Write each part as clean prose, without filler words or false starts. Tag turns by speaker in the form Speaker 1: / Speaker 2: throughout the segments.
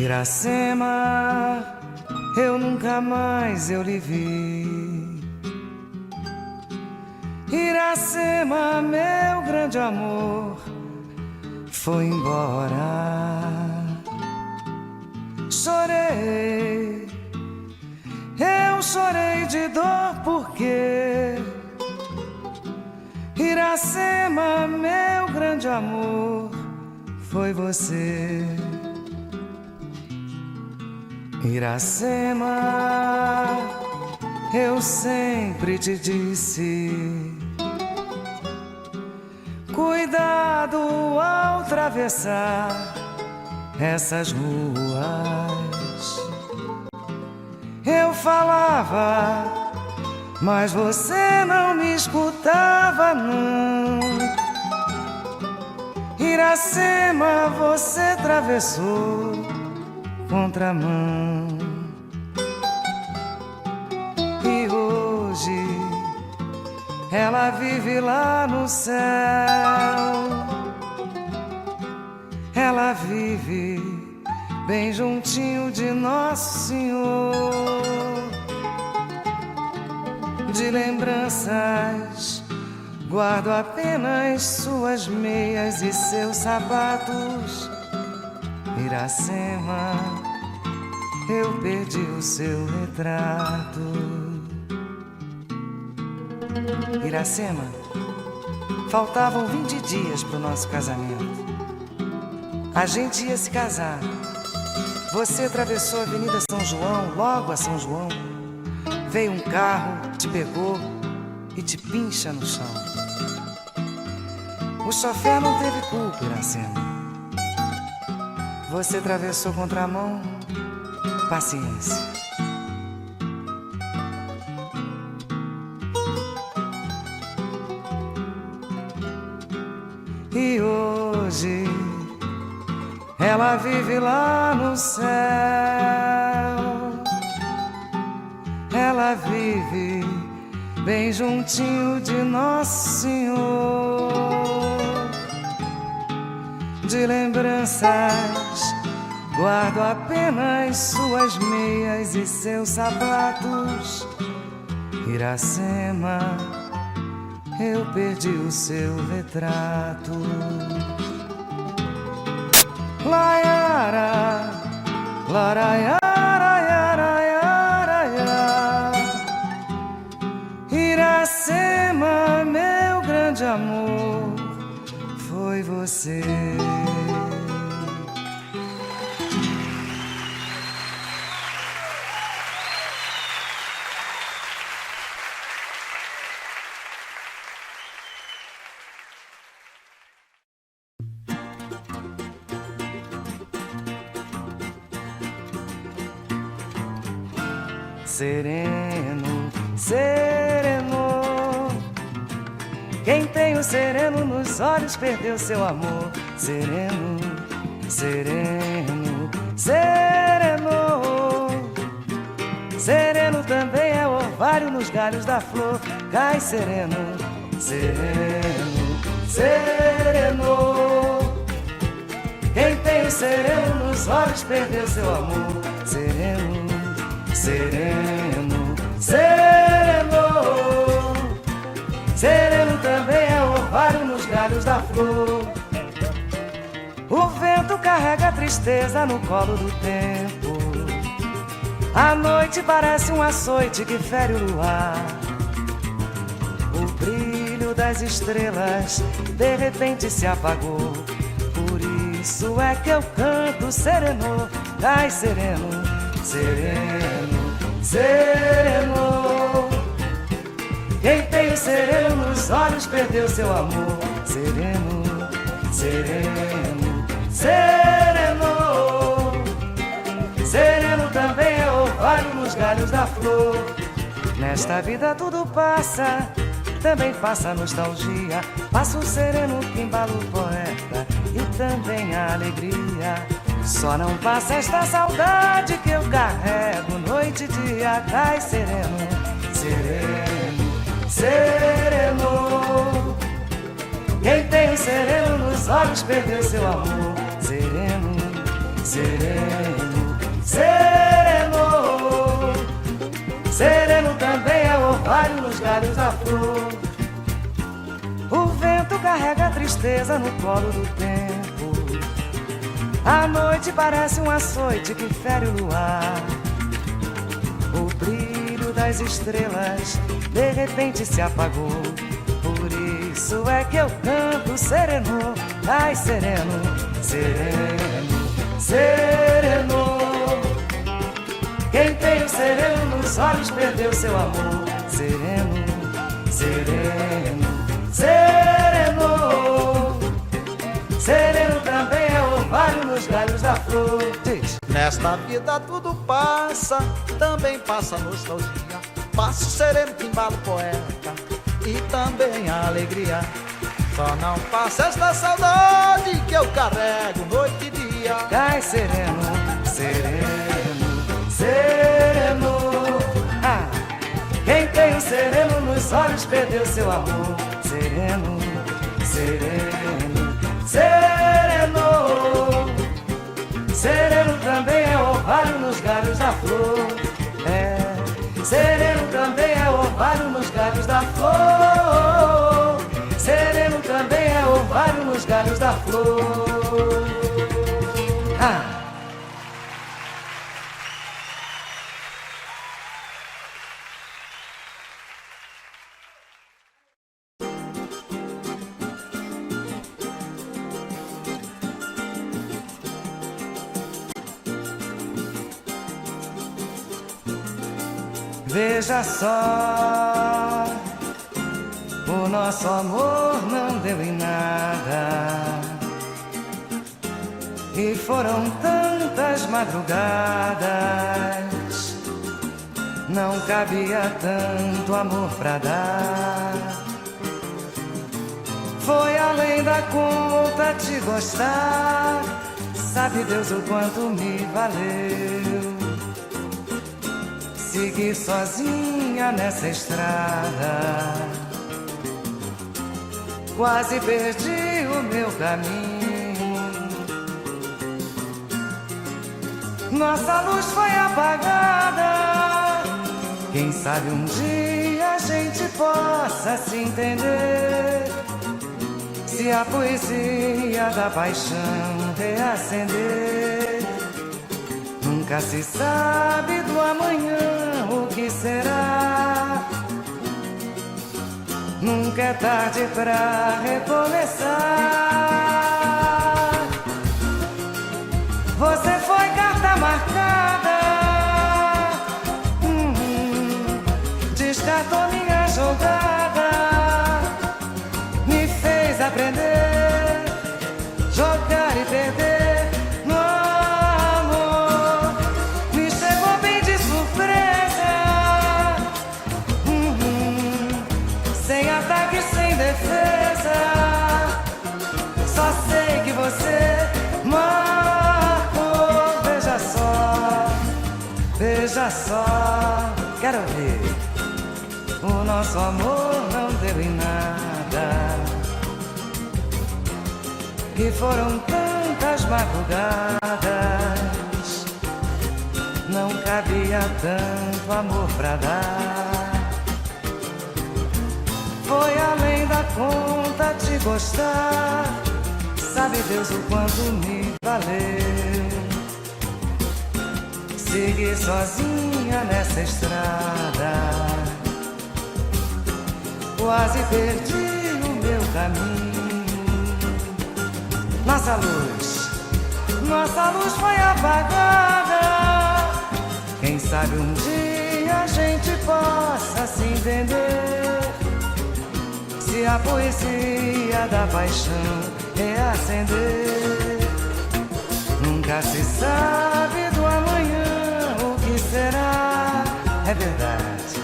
Speaker 1: Iracema, eu nunca mais eu lhe vi. Iracema, meu grande amor, foi embora. Chorei, eu chorei de dor porque Iracema, meu grande amor, foi você. Iracema, eu sempre te disse: cuidado ao atravessar essas ruas. Eu falava, mas você não me escutava, não. Iracema, você atravessou contramão. E hoje ela vive lá no céu. Ela vive bem juntinho de Nosso Senhor. De lembranças guardo apenas suas meias e seus sapatos. Iracema, eu perdi o seu retrato. Iracema, faltavam 20 dias pro nosso casamento. A gente ia se casar. Você atravessou a Avenida São João, logo a São João. Veio um carro, te pegou e te pincha no chão. O chofer não teve culpa, Iracema. Você atravessou contramão, paciência. E hoje ela vive lá no céu. Ela vive bem juntinho de Nosso Senhor. De lembranças guardo apenas suas meias e seus sapatos. Iracema, eu perdi o seu retrato. Laiara, laraiara, yara, yara, yara. Iracema, meu grande amor, foi você. Sereno, sereno, quem tem o sereno nos olhos perdeu seu amor. Sereno, sereno, sereno. Sereno também é orvalho nos galhos da flor. Cai sereno, sereno, sereno. Quem tem o sereno nos olhos perdeu seu amor. Sereno, sereno, sereno. Sereno também é orvalho nos galhos da flor. O vento carrega a tristeza no colo do tempo. A noite parece um açoite que fere o luar. O brilho das estrelas de repente se apagou. Por isso é que eu canto sereno. Ai, sereno, sereno, sereno. Quem tem o sereno nos olhos perdeu seu amor. Sereno, sereno, sereno. Sereno também é orvalho nos galhos da flor. Nesta vida tudo passa, também passa a nostalgia. Passa o sereno que embala o poeta e também a alegria. Só não passa esta saudade que eu carrego noite e dia. Cai sereno, sereno, sereno. Quem tem o sereno nos olhos perdeu seu amor. Sereno, sereno, Sereno também é orvalho nos galhos da flor. O vento carrega a tristeza no colo do tempo. A noite parece um açoite que fere o luar. O brilho das estrelas de repente se apagou. Por isso é que eu canto sereno, ai sereno, sereno, sereno. Quem tem o sereno nos olhos perdeu seu amor. Sereno, sereno, sereno. Sereno também é orvalho nos galhos da flor. Diz.
Speaker 2: Nesta vida tudo passa, também passa a nostalgia. Passa o sereno que embala o poeta e também a alegria. Só não passa esta saudade que eu carrego noite e dia.
Speaker 1: Cai sereno, sereno, sereno. Ah, quem tem o sereno nos olhos perdeu seu amor. Sereno, sereno, sereno. Sereno também é orvalho nos galhos da flor. É, sereno também é orvalho nos galhos da flor. Sereno também é orvalho nos galhos da flor. Ah. Veja só, o nosso amor não deu em nada. E foram tantas madrugadas, não cabia tanto amor pra dar. Foi além da conta te gostar, sabe Deus o quanto me valeu. Segui sozinha nessa estrada, quase perdi o meu caminho. Nossa luz foi apagada. Quem sabe um dia a gente possa se entender, se a poesia da paixão reacender. Nunca se sabe do amanhã o que será. Nunca é tarde pra recomeçar. Você foi carta marcada, descartou minha jogada, me fez aprender, jogar e perder. Só sei que você marcou. Veja só, quero ver. O nosso amor não deu em nada. E foram tantas madrugadas, não cabia tanto amor pra dar. Foi além da conta te gostar, sabe Deus o quanto me valeu. Segui sozinha nessa estrada, quase perdi o meu caminho. Nossa luz foi apagada. Quem sabe um dia a gente possa se entender, se a poesia da paixão reacender. Nunca se sabe do amanhã o que será. É verdade,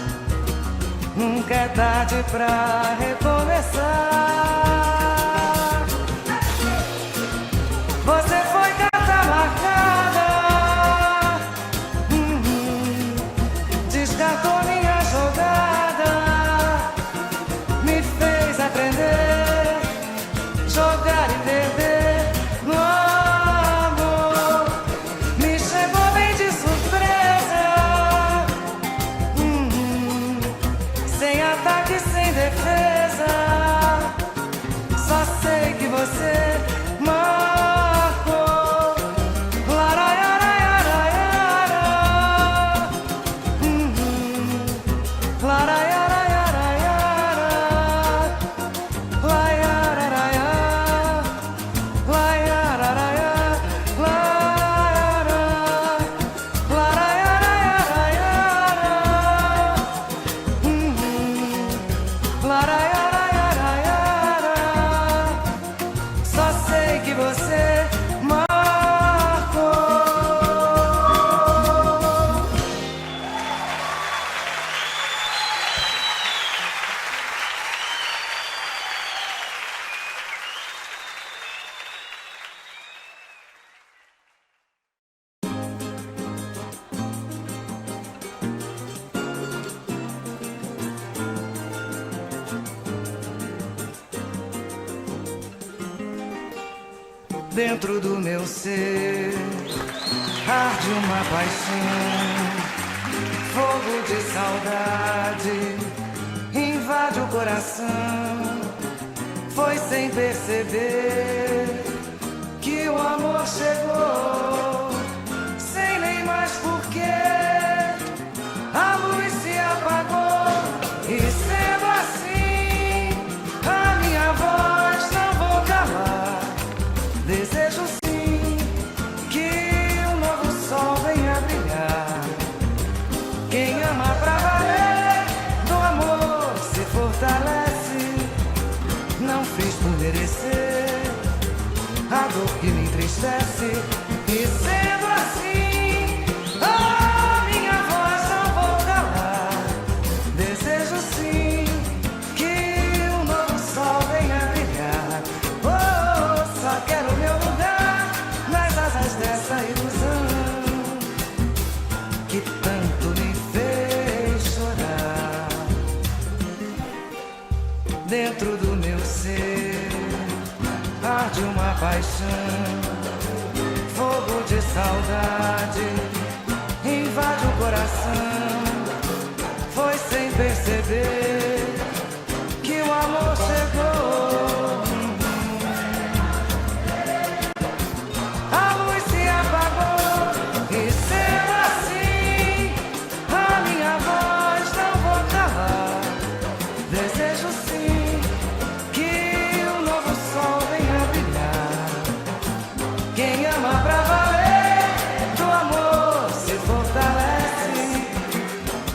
Speaker 1: nunca é tarde pra recomeçar. Você foi carta marcada, descartou minha jogada, me fez aprender, jogar e perder no amor. Me chegou bem de surpresa, Dentro do meu ser arde uma paixão, fogo de saudade invade o coração. Foi sem perceber que o amor chegou, sem nem mais porquê. A luz se apagou e sendo assim, a minha voz não vou calar. Desejo sim que um novo sol venha brilhar. Quem ama pra valer, do amor se fortalece. Não fiz por merecer a dor que me entristece. E sendo assim, a minha voz não vou calar. Desejo sim que um novo sol venha brilhar. Oh, só quero meu lugar nas asas dessa ilusão que tanto me fez chorar. Dentro do meu ser arde uma paixão, fogo de saudade invade o coração. Foi sem perceber que o amor chegou. A luz se apagou e sendo assim, a minha voz não vou calar. Desejo sim que um novo sol venha brilhar. Quem ama pra valer, do amor se fortalece.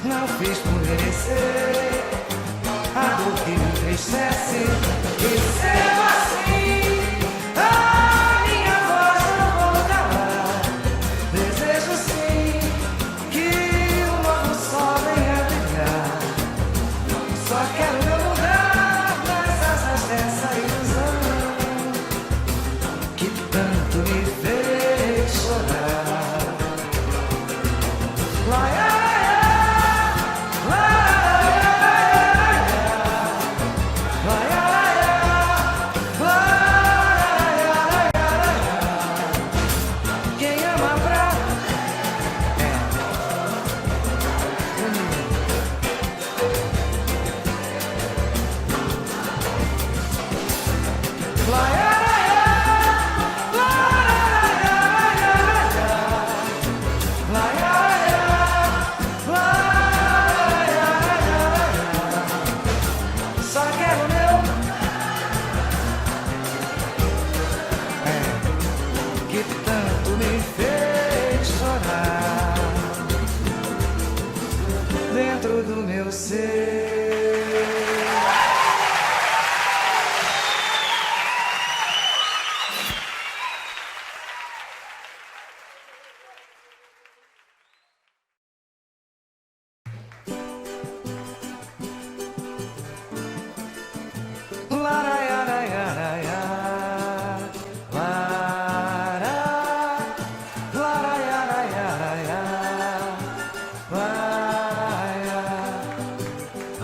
Speaker 1: Não fiz por merecer a dor que me entristece. E sendo assim, a minha voz não vou calar. Desejo sim que um novo sol venha brilhar. Só quero meu lugar nas asas dessa ilusão que tanto me fez chorar. Lá, quem ama pra só quero meu que tanto me fez chorar. Dentro do meu ser.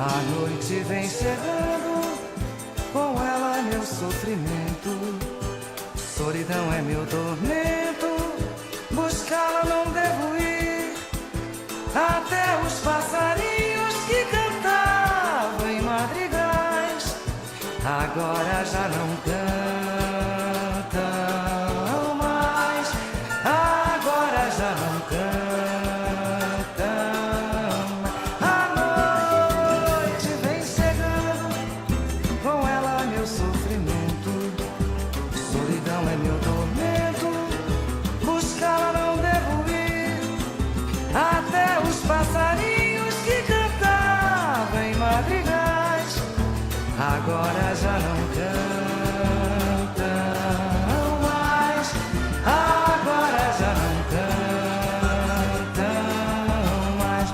Speaker 1: A noite vem chegando, com ela meu sofrimento. Solidão é meu tormento, buscá-la não devo ir. Até os passarinhos que cantavam em madrigais agora já não cantam mais. Agora já não cantam. Passarinhos que cantavam em madrigais agora já não cantam mais. Agora já não cantam mais.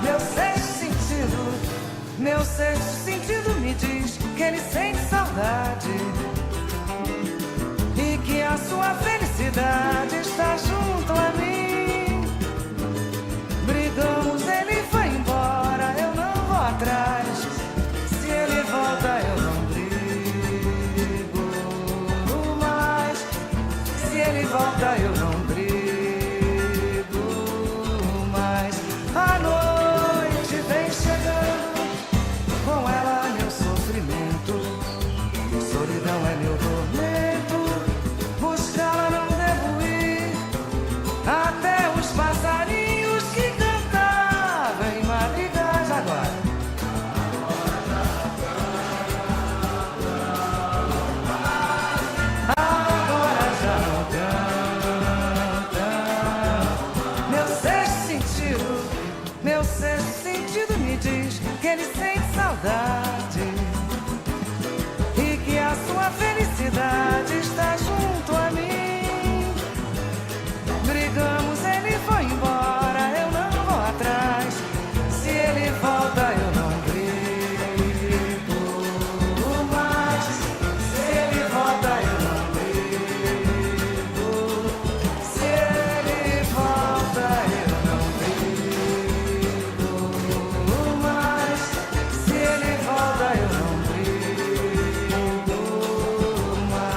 Speaker 1: Meu sexto sentido me diz que ele sente saudade e que a sua felicidade está junto a mim. Brigamos, ele foi embora, eu não vou atrás. Se ele volta, eu não brigo mais. Se ele que ele sente saudade e que a sua felicidade está junto a mim. Brigamos, ele foi embora, eu não vou atrás. Se ele volta, eu não brigo mais. Se ele volta, eu não brigo. Se ele volta, eu não brigo mais. Se ele volta, eu não brigo mais.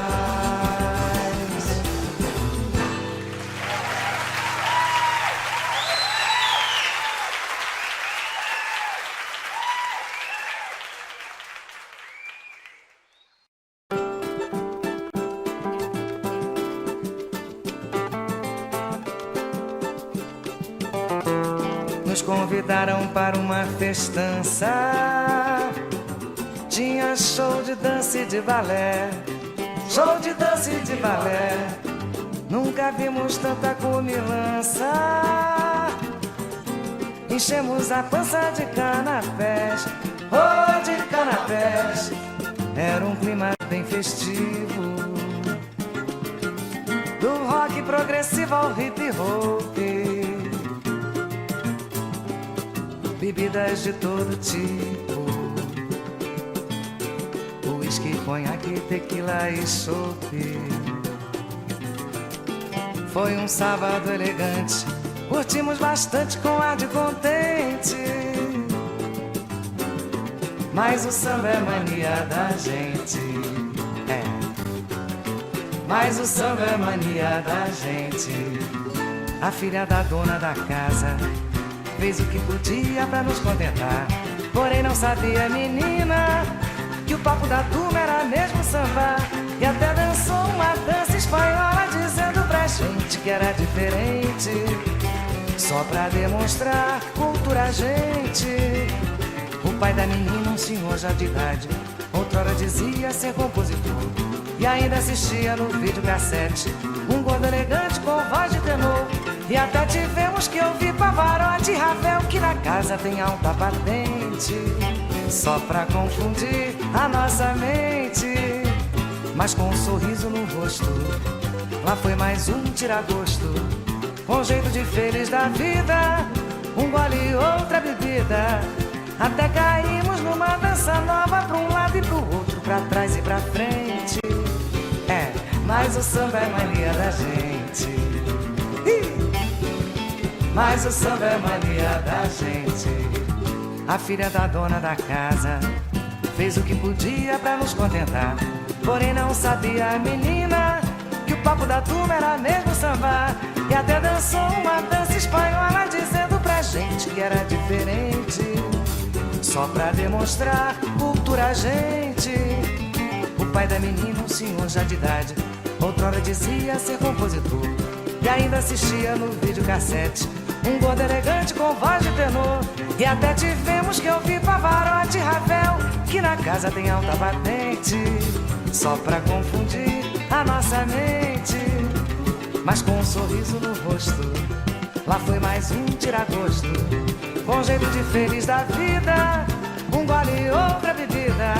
Speaker 1: Nos convidaram para uma festança. Tinha show de dança e de balé. Show de dança e de balé. Nunca vimos tanta comilança. Enchemos a pança de canapés. Oh, de canapés. Era um clima bem festivo, do rock progressivo ao hip hop. Bebidas de todo tipo, uísque, conhaque, tequila e chope. Foi um sábado elegante, curtimos bastante com ar de contente. Mas o samba é mania da gente, é. Mas o samba é mania da gente. A filha da dona da casa fez o que podia pra nos contentar. Porém não sabia, menina, que o papo da turma era mesmo samba. E até dançou uma dança espanhola, dizendo pra gente que era diferente, só pra demonstrar cultura a gente. O pai da menina, um senhor já de idade, outrora dizia ser compositor, e ainda assistia no videocassete um gordo elegante com voz de tenor. E até tivemos que ouvir Pavarotti e Ravel, que na casa tem alta patente, só pra confundir a nossa mente. Mas com um sorriso no rosto, lá foi mais um tiragosto, com jeito de feliz da vida, um gole e outra bebida. Até caímos numa dança nova, pra um lado e pro outro, pra trás e pra frente. É, mas o samba é mania da gente. Mas o samba é mania da gente. A filha da dona da casa fez o que podia pra nos contentar. Porém não sabia a menina que o papo da turma era mesmo samba. E até dançou uma dança espanhola, dizendo pra gente que era diferente, só pra demonstrar cultura a gente. O pai da menina, um senhor já de idade, outrora dizia ser compositor, e ainda assistia no videocassete um gordo elegante com voz de tenor. E até tivemos que ouvir Pavarotti e Ravel, que na casa tem alta patente, só pra confundir a nossa mente. Mas com um sorriso no rosto, lá foi mais um tiragosto, com jeito de feliz da vida, um gole e outra bebida.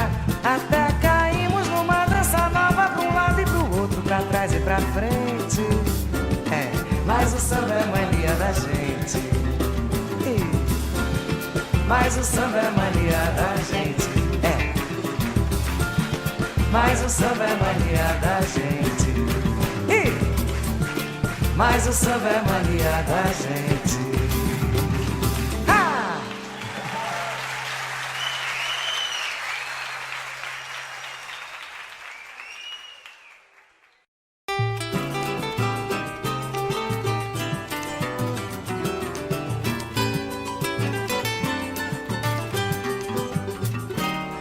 Speaker 1: Até caímos numa dança nova, pra um lado e pro outro, pra trás e pra frente. É, mas o samba é mania da gente. Mas o samba é mania da gente. É, mas o samba é mania da gente. Mas o samba é mania da gente. Ah!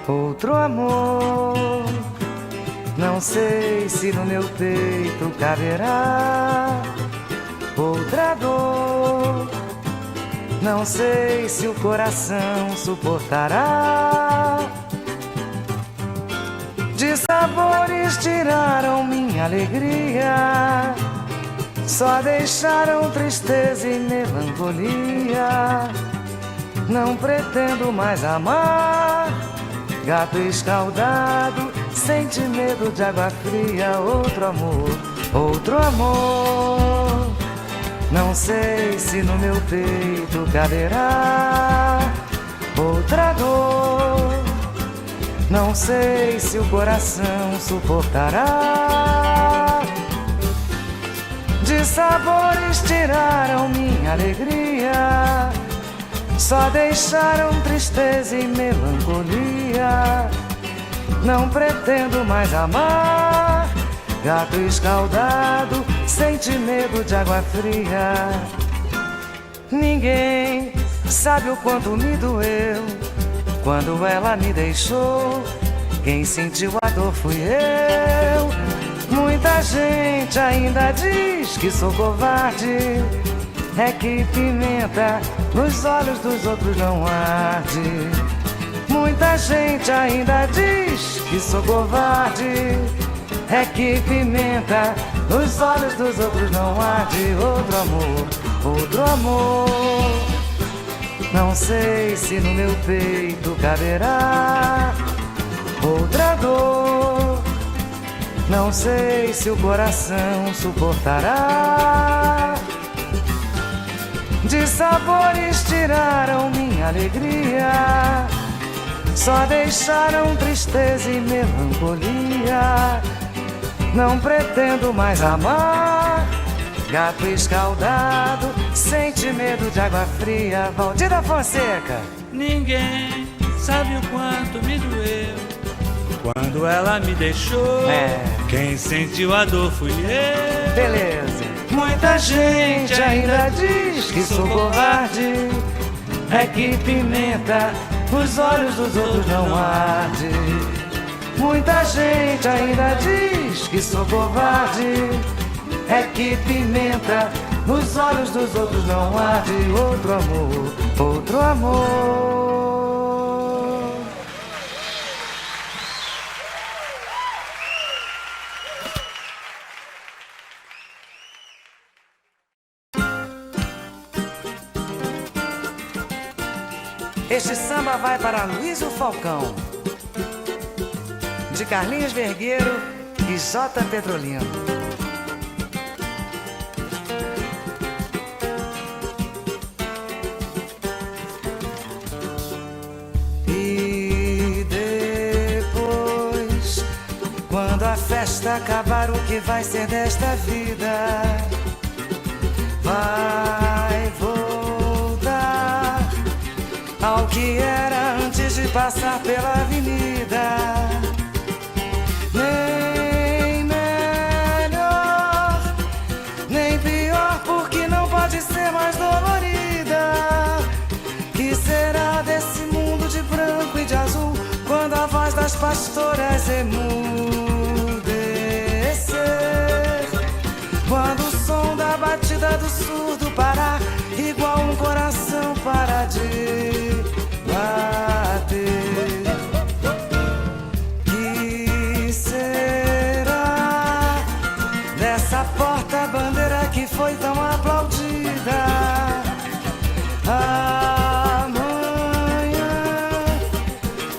Speaker 1: Outro amor, não sei se no meu peito caberá. Outra dor, não sei se o coração suportará. De sabores tiraram minha alegria, só deixaram tristeza e melancolia. não pretendo mais amar. Gato escaldado, sente medo de água fria. Outro amor, outro amor. Não sei se no meu peito caberá outra dor. Não sei se o coração suportará. De sabores tiraram minha alegria, só deixaram tristeza e melancolia. Não pretendo mais amar. Gato escaldado, sente medo de água fria. Ninguém sabe o quanto me doeu quando ela me deixou. Quem sentiu a dor fui eu. Muita gente ainda diz que sou covarde. É que pimenta nos olhos dos outros não arde. Muita gente ainda diz que sou covarde. É que pimenta nos olhos dos outros não arde. Outro amor, outro amor. Não sei se no meu peito caberá outra dor. Não sei se o coração suportará. De sabores tiraram minha alegria, só deixaram tristeza e melancolia. Não pretendo mais amar. Gato escaldado, sente medo de água fria. Valdir da Fonseca.
Speaker 3: Ninguém sabe o quanto me doeu quando ela me deixou. Quem sentiu a dor fui eu.
Speaker 1: Beleza. Muita gente ainda diz que sou covarde. É que pimenta nos olhos dos outros não arde. Muita gente ainda diz que sou covarde. É que pimenta nos olhos dos outros não arde. Outro amor, outro amor. Este samba vai para Luiz o Falcão, de Carlinhos Vergueiro e J. Petrolino. E depois, quando a festa acabar, o que vai ser desta vida? Vai voltar ao que era antes de passar pela avenida. Nem melhor, nem pior, porque não pode ser mais dolorida. Que será desse mundo de branco e de azul quando a voz das pastoras emudecer? Quando o som da batida do surdo parar, igual um coração para de bater. Que será dessa porta-bandeira que foi tão aplaudida? Amanhã,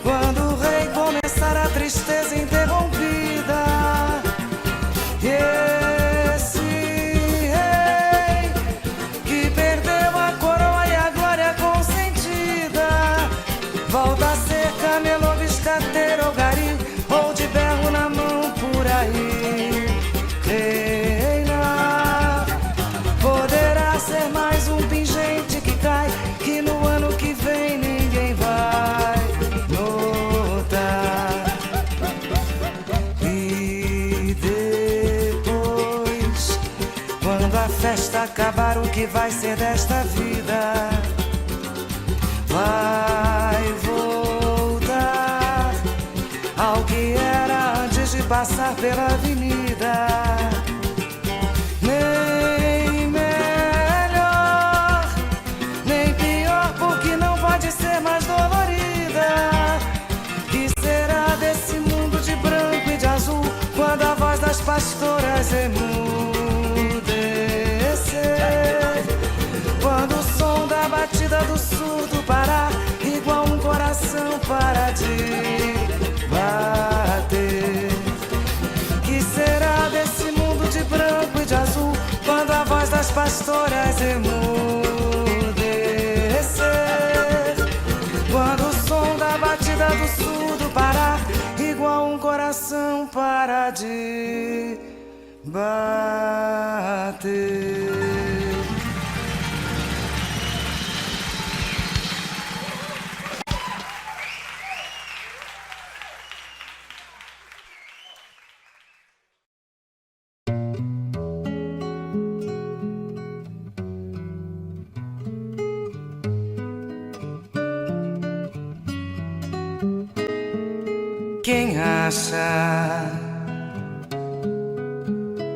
Speaker 1: quando o rei começar a tristeza interrompida, e esse rei que perdeu a coroa e a glória consentida volta a ser camelo, biscateiro ou gari, ou de berro na mão por aí. Reina poderá ser mais um pingente que cai, que no ano que vem ninguém vai notar. E depois, quando a festa acabar, o que vai ser desta vida? Vai voltar ao que era antes de passar pela avenida. Nem melhor, nem pior, porque não pode ser mais dolorida. Que será desse mundo de branco e de azul quando a voz das pastoras emudecer? Quando o som da batida do surdo parar, pastoras emudecer, quando o som da batida do surdo parar, igual um coração para de bater. Quem acha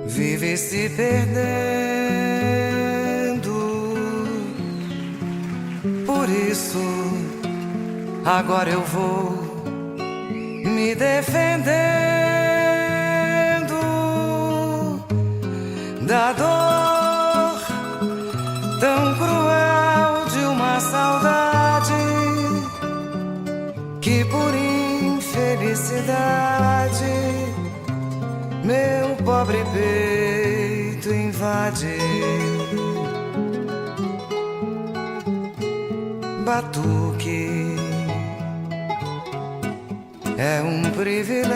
Speaker 1: vive se perdendo. Por isso, agora eu vou me defendendo da dor tão cruel de uma saudade que por felicidade meu pobre peito invade. Batuque é um privilégio,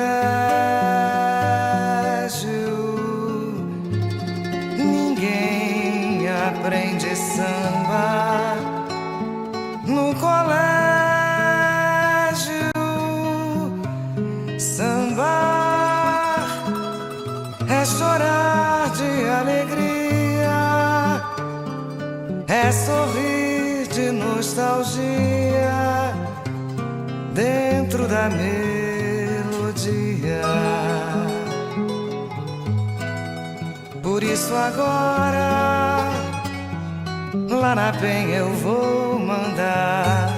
Speaker 1: ninguém aprende samba no colégio. Sambar é chorar de alegria, é sorrir de nostalgia dentro da melodia. Por isso agora lá na Penha eu vou mandar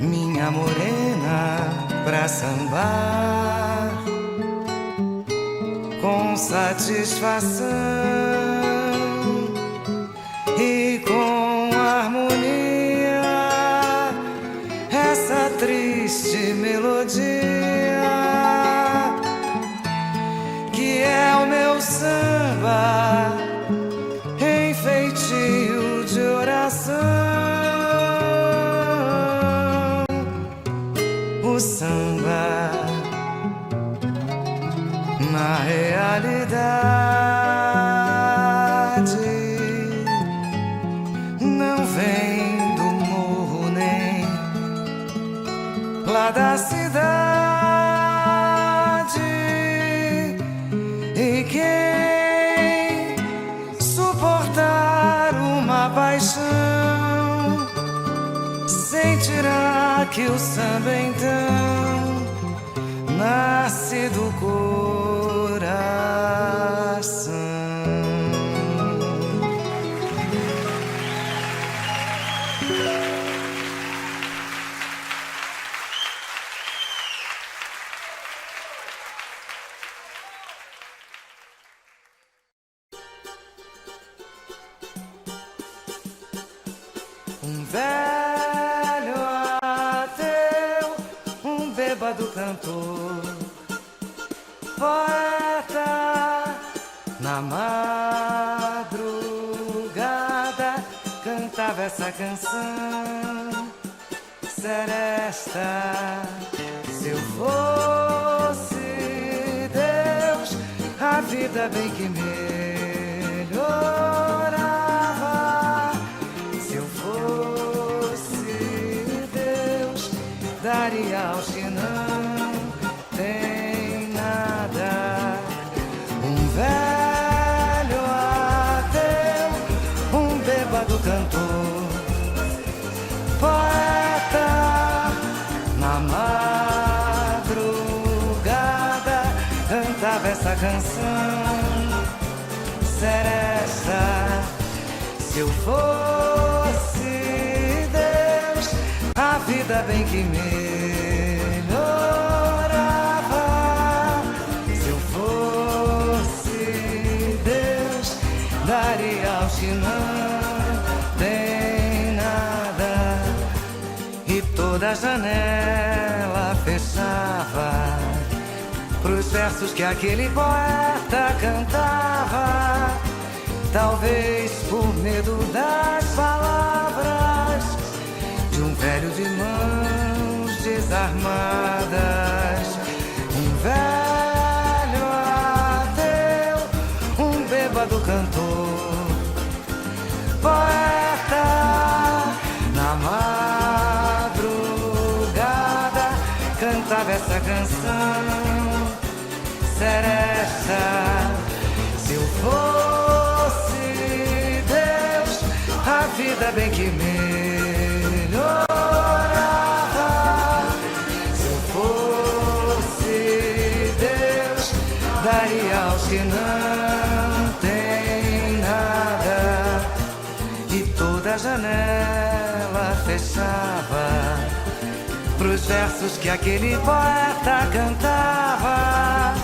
Speaker 1: minha morena pra sambar com satisfação e com harmonia essa triste melodia que é o meu samba em feitio de oração. O samba na realidade não vem do morro nem lá da cidade, e quem suportar uma paixão sentirá que o samba então nasce do coração. Um velho ateu, um bêbado cantor, poeta na madrugada cantava essa canção. Seresta, se eu fosse Deus, a vida bem que melhorava. Se eu fosse Deus, daria aos que não tem nada. Um velho ateu, um bêbado cantor, poeta na madrugada cantava essa canção. Seresta, se eu fosse Deus, a vida bem que melhorava. Se eu fosse Deus, daria aos que não tem nada. E toda janela fechava pros versos que aquele poeta cantava. talvez por medo das palavras de um velho de mãos desarmadas, um velho ateu, um bêbado cantor, poeta na madrugada cantava essa canção seresta. Se eu fosse Deus, a vida bem que melhorava. Se eu fosse Deus, daria aos que não têm nada, e toda janela fechava pros versos que aquele poeta cantava.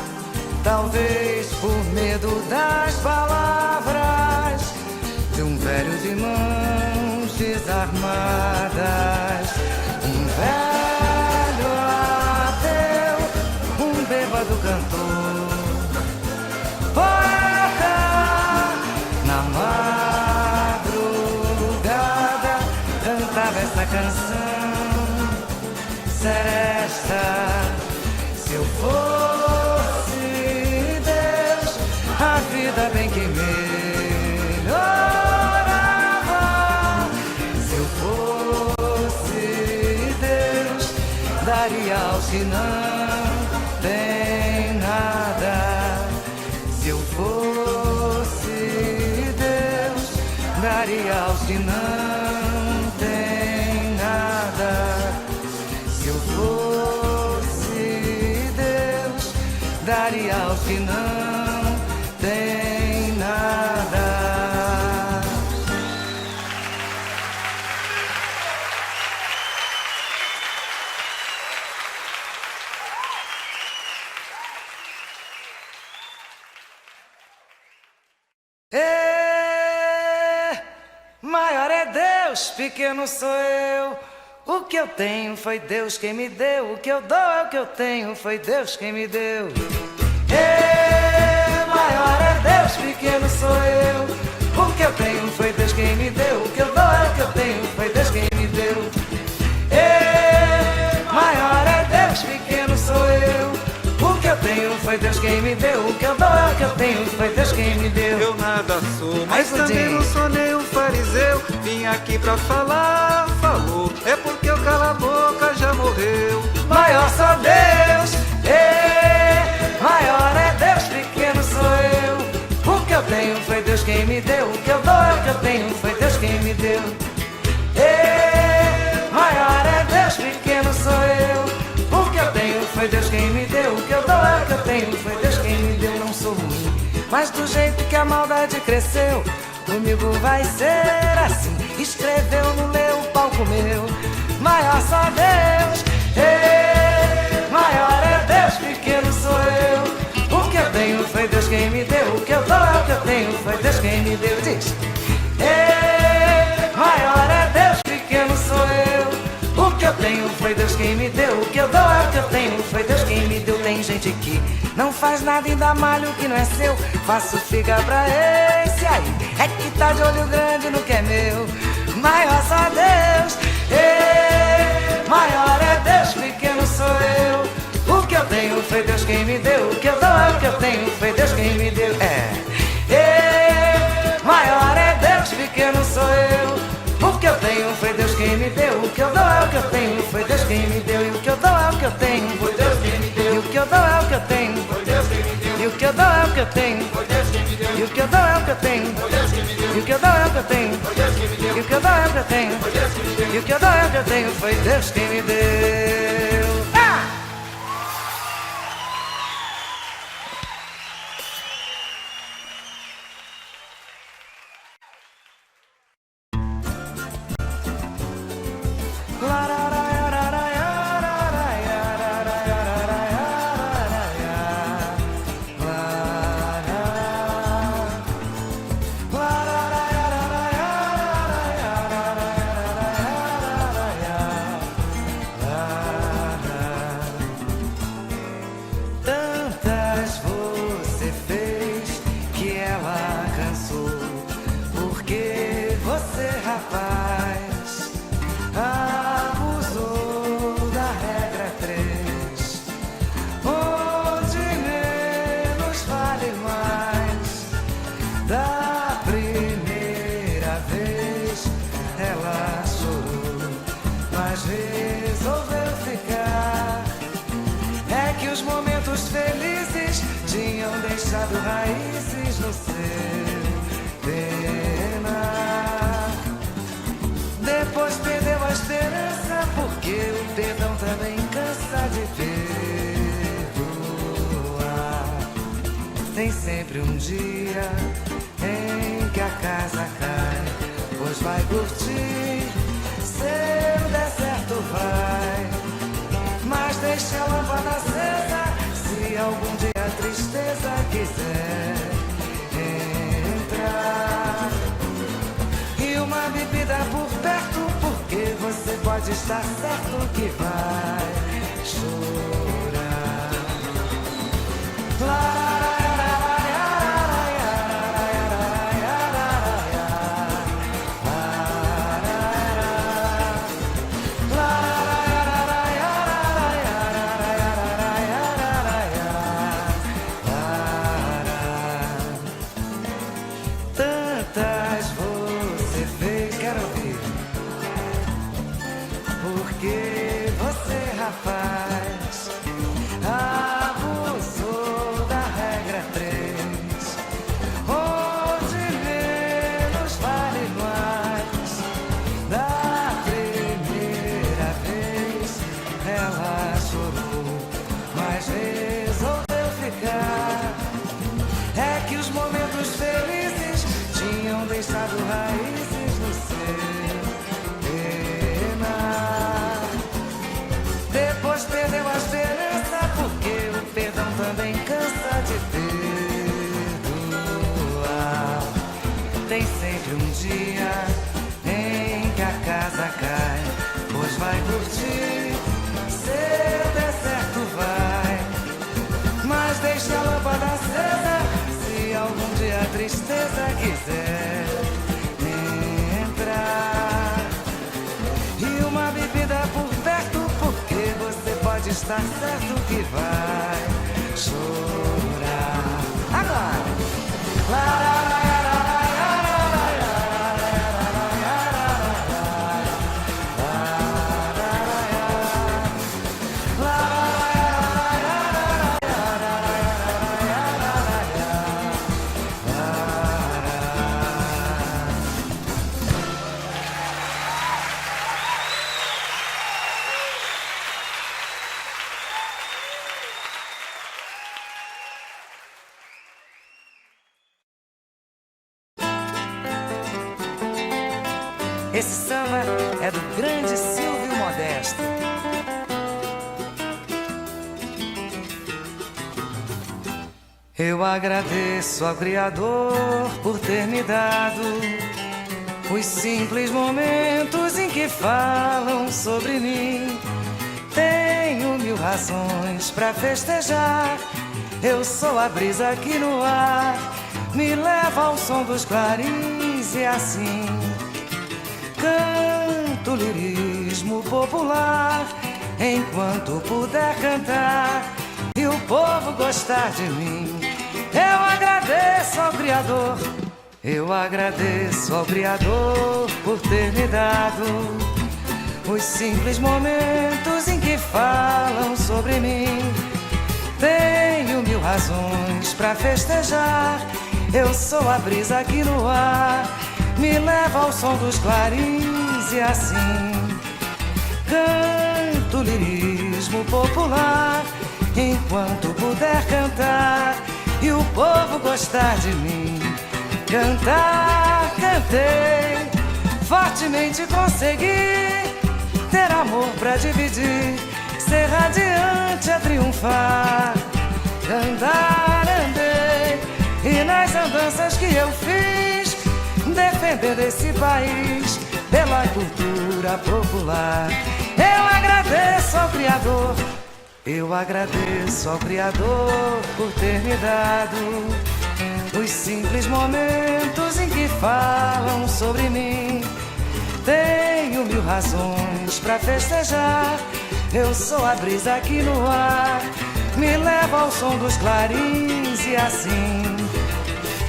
Speaker 1: Talvez por medo das palavras de um velho de mãos desarmadas, um velho ateu, um bêbado cantor, poeta na madrugada cantava essa canção seresta. Se eu fosse Deus, a vida bem que melhorava. Se eu fosse Deus, daria aos que não têm nada. Se eu fosse Deus, daria aos que não têm nada. Se eu fosse Deus, daria aos que não têm nada. Maior é Deus, pequeno sou eu. O que eu tenho foi Deus quem me deu. O que eu dou é o que eu tenho, foi Deus quem me deu. Maior é Deus, pequeno sou eu. O que eu tenho foi Deus quem me deu. O que eu dou é o que eu tenho, foi Deus quem me deu. Maior é Deus, pequeno sou eu. O que eu tenho foi Deus quem me deu. O que eu dou é o que eu tenho, foi Deus quem me deu.
Speaker 4: Eu nada sou, mas também não sou nem um fariseu. Vim aqui pra falar, falou. É porque o cala a boca já morreu.
Speaker 1: Maior só Deus, maior é Deus, pequeno sou eu. O que eu tenho foi Deus quem me deu. O que eu dou é o que eu tenho, foi Deus quem me deu. Maior é Deus, pequeno sou eu. O que eu tenho foi Deus quem me deu. O que eu dou é o que eu tenho, foi Deus quem me deu. Não sou ruim, mas do jeito que a maldade cresceu, comigo vai ser assim. Escreveu, não leu, o palco meu. Maior só Deus, maior é Deus, pequeno sou eu. O que eu tenho foi Deus quem me deu. O que eu dou é o que eu tenho, foi Deus quem me deu. Diz: maior é Deus, pequeno sou eu. O que eu tenho foi Deus quem me deu. O que eu dou é o que eu tenho, foi Deus quem me deu. Tem gente que não faz nada e dá malho que não é seu. Faço figa pra esse aí, é que tá de olho grande no que é meu. Maior só Deus, maior é Deus, pequeno sou eu. O que eu tenho foi Deus quem me deu. O que eu dou é o que eu tenho, foi Deus quem me deu. Maior é Deus, pequeno sou eu. O que eu tenho foi Deus quem me deu. O que eu dou é o que eu tenho, foi Deus quem me deu. E o que eu dou é o que eu tenho, foi Deus quem me deu. E o que eu dou é o que eu tenho, foi Deus quem me deu. E o que eu dou é o que eu tenho, foi Deus quem me deu. E o que eu dou é o que eu tenho, foi Deus quem me deu. E o que eu dou é o que eu tenho, foi Deus quem me deu. E o que eu dou é o que eu tenho, foi Deus quem me deu. E o que eu dou é o que eu tenho, foi Deus quem me deu. mas resolveu ficar. É que os momentos felizes tinham deixado raízes no seu penar. Depois perdeu a esperança, porque o perdão também cansa de perdoar. Tem sempre um dia em que a casa cai, pois vai curtir, seu deserto vai. Mas deixa a lâmpada acesa, se algum dia a tristeza quiser entrar. E uma bebida por perto, porque você pode estar certo que vai chorar. Tantas você fez, quero ouvir. Porque você, rapaz, abusou da regra 3, onde menos vale mais. Da primeira vez ela chorou, mas resolveu ficar. É que os momentos felizes tinham deixado raízes no seu penar. Depois perdeu a esperança, porque o perdão também cansa de perdoar. Tem sempre um dia em que a casa cai, pois vai curtir, seu deserto vai. Mas deixa a lâmpada acesa, se algum dia a tristeza quiser entrar. E uma bebida por perto, porque você pode estar certo que vai chorar. Agora! Esse samba é do grande Silvio Modesto. Eu agradeço ao Criador por ter me dado os simples momentos em que falam sobre mim. Tenho 1000 razões pra festejar. Eu sou a brisa aqui no ar, me leva ao som dos clarins e assim canto lirismo popular enquanto puder cantar e o povo gostar de mim. Eu agradeço ao Criador, eu agradeço ao Criador por ter me dado os simples momentos em que falam sobre mim. Tenho 1000 razões pra festejar. Eu sou a brisa aqui no ar, me leva ao som dos clarins e assim canto lirismo popular enquanto puder cantar e o povo gostar de mim. Cantar, cantei, fortemente consegui ter amor pra dividir, ser radiante a triunfar. Andar, andei, e nas andanças que eu fiz, defendendo esse país pela cultura popular. Eu agradeço ao Criador, eu agradeço ao Criador por ter me dado os simples momentos em que falam sobre mim. Tenho 1000 razões pra festejar. Eu sou a brisa aqui no ar, me leva ao som dos clarins e assim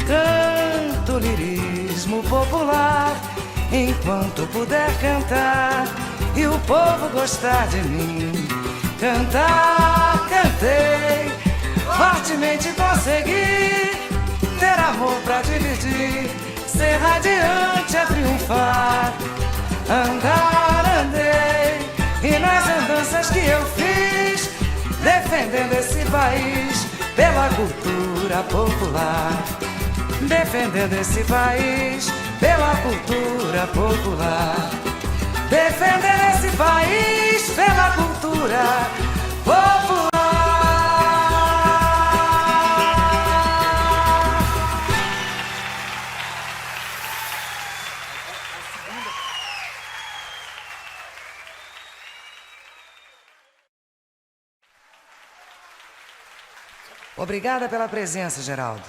Speaker 1: canto lirismo popular enquanto puder cantar e o povo gostar de mim. Cantar, cantei, fortemente consegui ter amor pra dividir, ser radiante a triunfar. Andar, andei, e nas andanças que eu fiz, defendendo esse país pela cultura popular. Defendendo esse país pela cultura popular. Defendendo esse país pela cultura popular. Obrigada pela presença, Geraldo.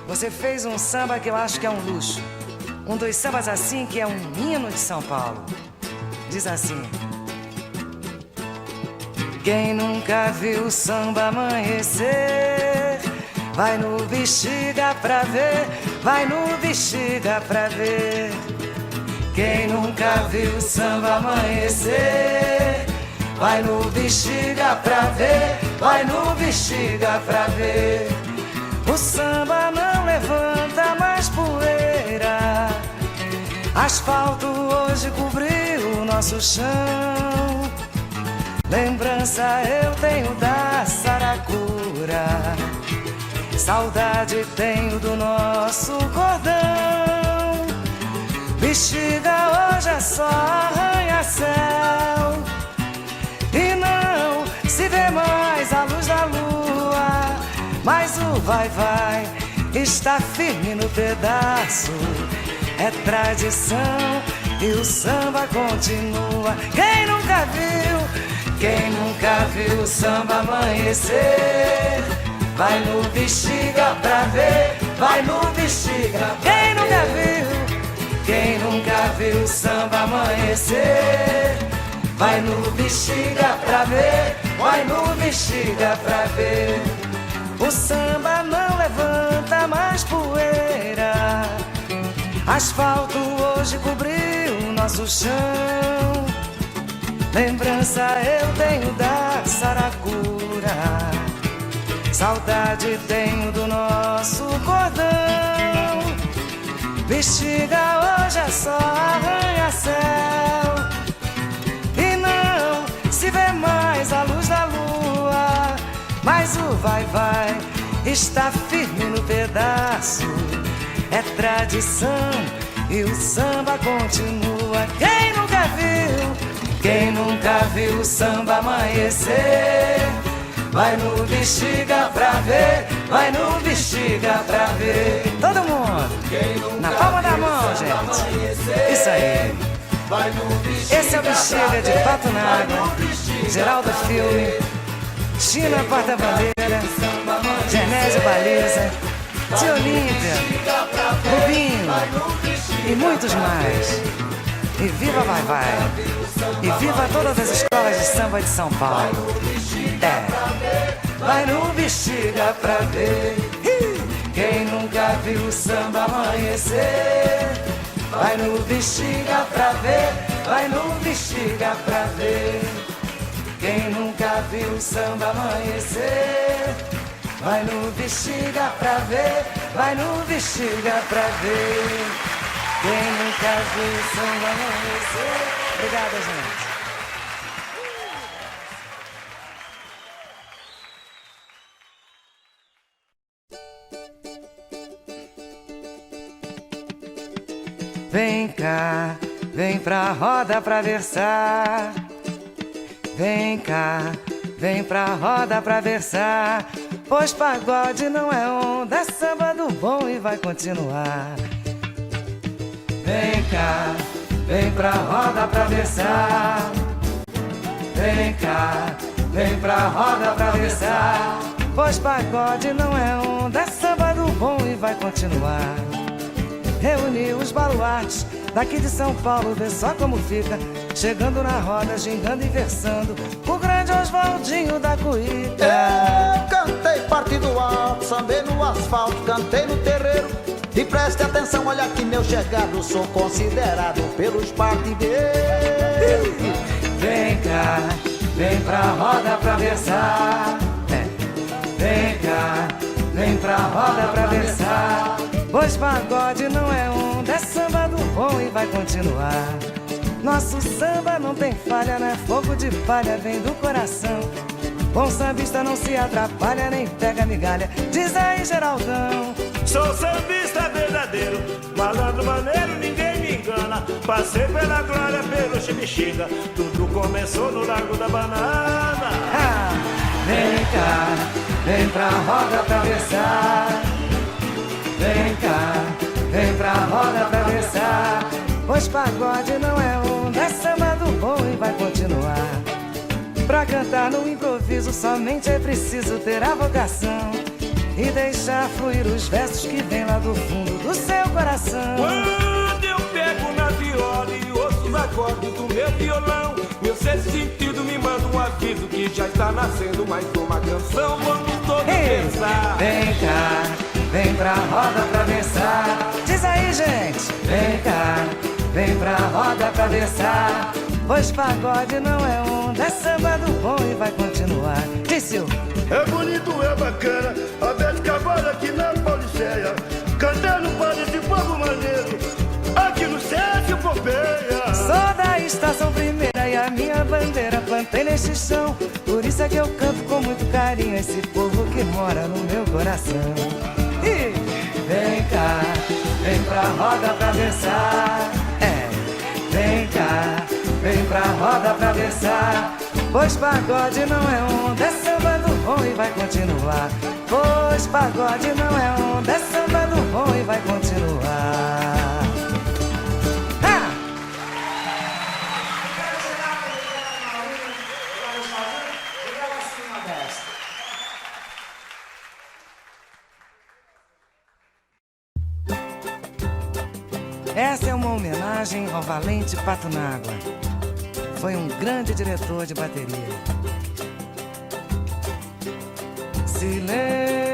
Speaker 1: Você fez um samba que eu acho que é um luxo. Um dos sambas assim que é um hino de São Paulo. Diz assim: quem nunca viu o samba amanhecer, vai no Bexiga pra ver, vai no Bexiga pra ver. Quem nunca viu o samba amanhecer, vai no Bexiga pra ver, vai no Bexiga pra ver. O samba não levanta mais poeira, asfalto hoje cobriu o nosso chão. Lembrança eu tenho da saracura, saudade tenho do nosso cordão. Bexiga hoje é só arranha-céu, e não se vê mais a luz da lua, mas o vai-vai está firme no pedaço. É tradição e o samba continua. Quem nunca viu o samba amanhecer, vai no Bexiga pra ver, vai no Bexiga. Quem nunca viu o samba amanhecer, vai no Bexiga pra ver, vai no Bexiga pra ver. O samba não levanta mais poeira, asfalto hoje cobriu o nosso chão. Lembrança eu tenho da saracura, saudade tenho do nosso cordão. Bexiga hoje é só arranha-céu, e não se vê mais a luz da lua, mas o vai-vai está firme no pedaço. É tradição e o samba continua. Quem nunca viu o samba amanhecer, vai no Bexiga pra ver, vai no Bexiga pra ver. Todo mundo, na palma da mão, gente. Isso aí. Esse é o Bexiga de Pato n'Água, Geraldo Filme, China Porta-Bandeira, Genésio Baliza, Tia Olímpia, Rubinho e muitos mais. E viva vai-vai! E viva todas as escolas de samba de São Paulo! Vai no Bexiga pra ver. Quem nunca viu o samba amanhecer, vai no Bexiga pra ver, vai no Bexiga pra ver. Quem nunca viu o samba amanhecer, vai no Bexiga pra ver, vai no Bexiga pra ver. Quem nunca viu o samba amanhecer. Obrigada, gente. Vem cá, vem pra roda pra versar. Vem cá, vem pra roda pra versar. Pois pagode não é onda, é samba do bom e vai continuar. Vem cá, vem pra roda pra versar. Vem cá, vem pra roda pra versar. Pois pagode não é onda, é samba do bom e vai continuar. Reuniu os baluartes daqui de São Paulo, vê só como fica. Chegando na roda, gingando e versando o grande Oswaldinho da Cuíca.
Speaker 2: Eu cantei partido alto, sambei no asfalto, cantei no terreiro. E preste atenção, olha aqui meu chegado, sou considerado pelos partideiros.
Speaker 1: Vem cá, vem pra roda pra versar. Vem cá, vem pra roda pra versar. Pois pagode não é onda, é samba do bom e vai continuar. Nosso samba não tem falha, não é fogo de palha, vem do coração. Bom sambista não se atrapalha, nem pega migalha. Diz aí, Geraldão.
Speaker 5: Sou sambista verdadeiro, malandro maneiro, ninguém me engana. Passei pela glória, pelo Chibixiga, tudo começou no Largo da Banana.
Speaker 1: Vem cá, vem pra roda pra versar. Vem cá, vem pra roda pra versar. Pois pagode não é onda, é samba do bom e vai continuar. Pra cantar no improviso somente é preciso ter a vocação e deixar fluir os versos que vêm lá do fundo do seu coração.
Speaker 5: Quando eu pego na viola e ouço os acordes do meu violão, meu sexto sentido me manda um aviso que já está nascendo mais uma canção. Vamos todos pensar.
Speaker 1: Vem cá, vem pra roda pra versar. Diz aí, gente. Vem cá, vem pra roda pra versar. Pois pagode não é onda, é samba do bom e vai continuar. Disse o
Speaker 5: é bonito, é bacana, a vez cavalo aqui na Pauliceia, cantando para esse povo maneiro, aqui no Sérgio Pompeia.
Speaker 1: Sou da estação primeira e a minha bandeira plantei neste chão. Por isso é que eu canto com muito carinho esse povo que mora no meu coração. E vem cá, vem pra roda pra versar. Vem cá, vem pra roda pra versar. Pois pagode não é onda, é samba do bom e vai continuar. Pois pagode não é onda, é samba do bom e vai continuar. Essa é uma homenagem ao valente Patunágua. Foi um grande diretor de bateria. Silêncio,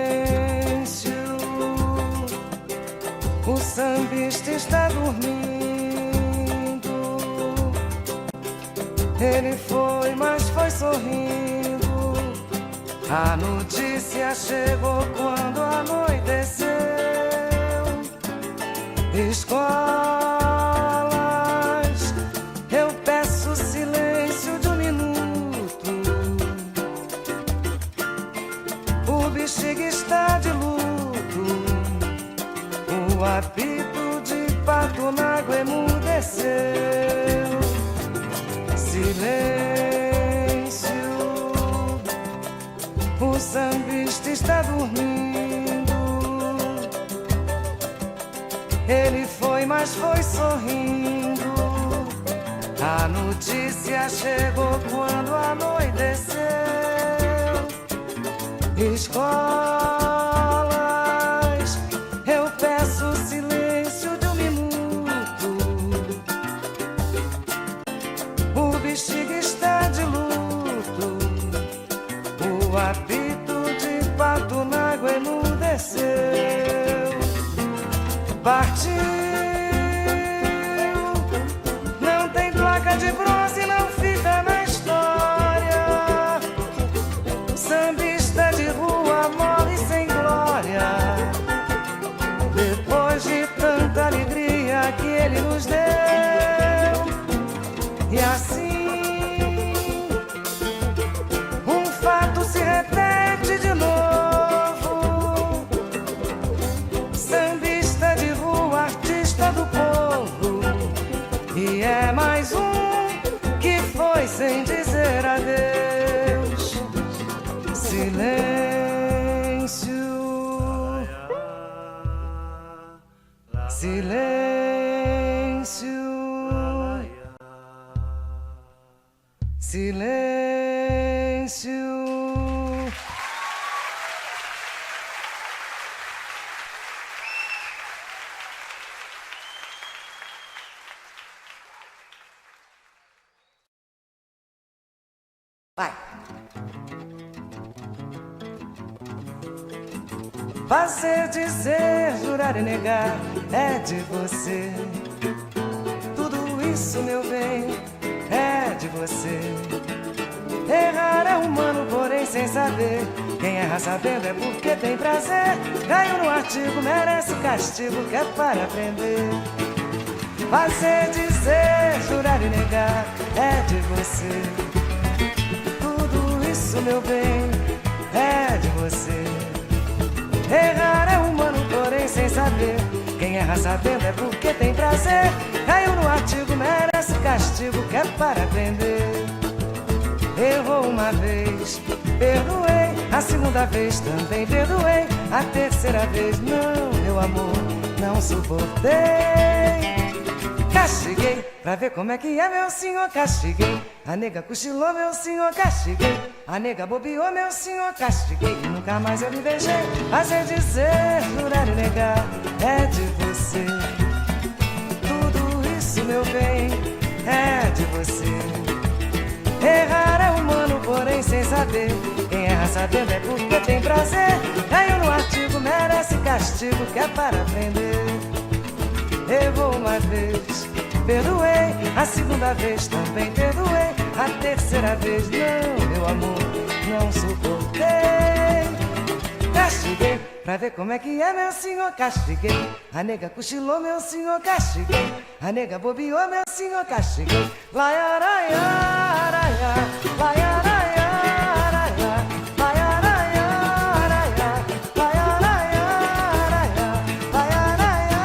Speaker 1: o sambista está dormindo. Ele foi, mas foi sorrindo. A notícia chegou quando anoiteceu. Escolas, eu peço silêncio de um minuto. O Bexiga está de luto. O apito de Patunágua emudeceu. Silêncio, o sambista está dormindo. Ele foi, mas foi sorrindo. A notícia chegou quando anoiteceu. Escolas, eu peço silêncio de um minuto. O Bexiga está de luto. O apito de Patunágua emudeceu. Partiu, não tem placa de bronze, não fica na história. Sambista de rua morre sem glória. Depois de tanta alegria que ele nos deu. E assim, um fato se repete de novo. Do povo, e é mais um que foi sem dizer adeus. Silêncio, silêncio, silêncio. Fazer, dizer, jurar e negar é de você. Tudo isso, meu bem, é de você. Errar é humano, porém sem saber. Quem erra sabendo é porque tem prazer. Caiu no artigo, merece castigo, que é para aprender. Fazer, dizer, jurar e negar é de você. Tudo isso, meu bem, é de você. Errar é humano, porém sem saber. Quem erra sabendo é porque tem prazer. Caiu no artigo, merece castigo, que é para aprender. Errou uma vez, perdoei. A segunda vez também perdoei. A terceira vez não, meu amor, não suportei. Castiguei, pra ver como é que é, meu senhor, castiguei. A nega cochilou, meu senhor, castiguei. A nega bobeou, meu senhor, castiguei. E nunca mais eu me beijei. Fazer, dizer, jurar e negar é de você. Tudo isso, meu bem, é de você. Errar é humano, porém sem saber. Quem erra sabendo é porque tem prazer. Caiu no artigo, merece castigo, que é para aprender. Errou uma vez, perdoei. A segunda vez também perdoei. A terceira vez não, meu amor, não suportei. Castiguei, pra ver como é que é, meu senhor, castiguei. A nega cochilou, meu senhor, castiguei. A nega bobeou, meu senhor, castiguei. Laiaraia, araia, laiaraia, araia, laiaraia, araia, laiaraia, araia, laiaraia,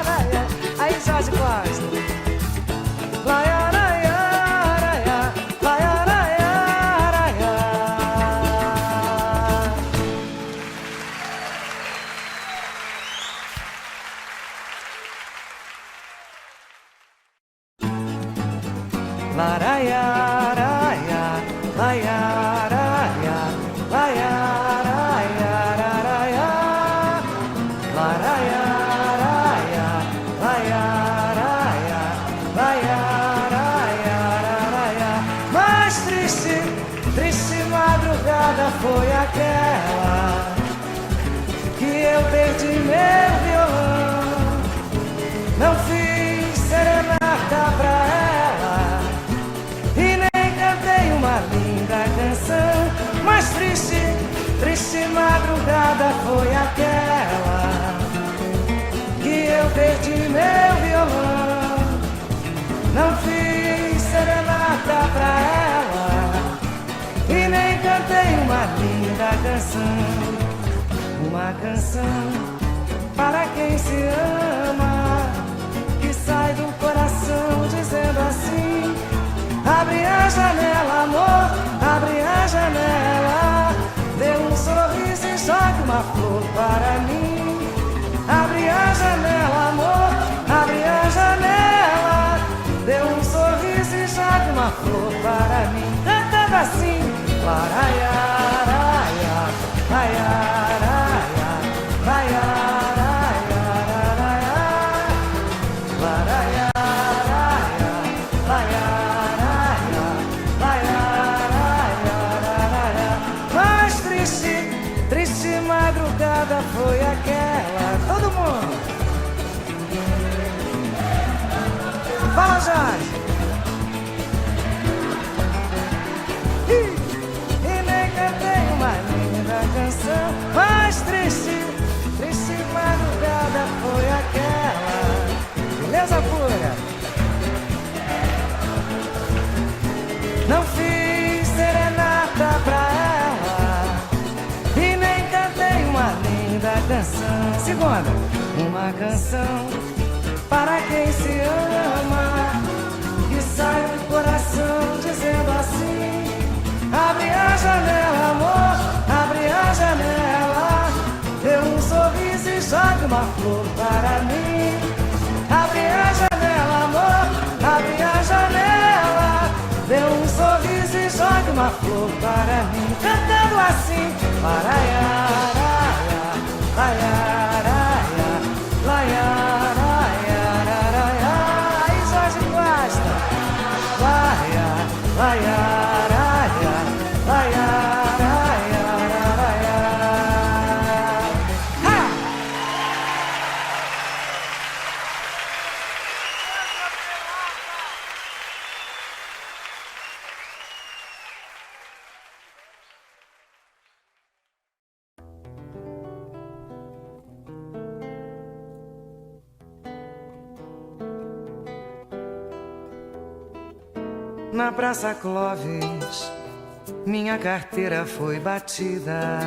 Speaker 1: araia. Aí, Jorge Costa. Laiaraia, araia, laiaraia, araia. Laraia, araia, laiaraia, laiaraia, araia. Laraia, araia, laiaraia, laiaraia, araia. Mais triste, triste madrugada foi aquela que eu perdi meu violão. Não fiz serenata pra ela e nem cantei uma linda canção. Mas triste, triste madrugada foi aquela que eu perdi meu violão. Não fiz serenata pra ela e nem cantei uma linda canção. Uma canção para quem se ama, que sai do coração dizendo assim: abre a janela, amor, abre a janela. Dê um sorriso e jogue uma flor para mim. Abre a janela, amor, abre a janela. Dê um sorriso e jogue uma flor para mim. Cantando assim: laraia, araia, laiaraia, laiaraia, laraia, araia, laiaraia, laiaraia. Mais triste, triste madrugada foi aquela. Todo mundo fala, Jorge. E nem cantei uma linda canção. Mais triste, triste madrugada foi aquela. Beleza pura. Não fiz serenata pra ela e nem cantei uma linda canção. Segunda, uma canção para quem se ama, que sai do coração dizendo assim: abre a janela, amor, abre a janela. Dê um sorriso e jogue uma flor para mim. Abre a janela, amor, abre a janela. Dê um sorriso e jogue uma flor para mim. Cantando assim: laraia, araia, laiaraia, laiaraia, araia. Aí, Jorge Costa. Laia, laiaraia, laiaraia, araia. Na Praça Clóvis, minha carteira foi batida.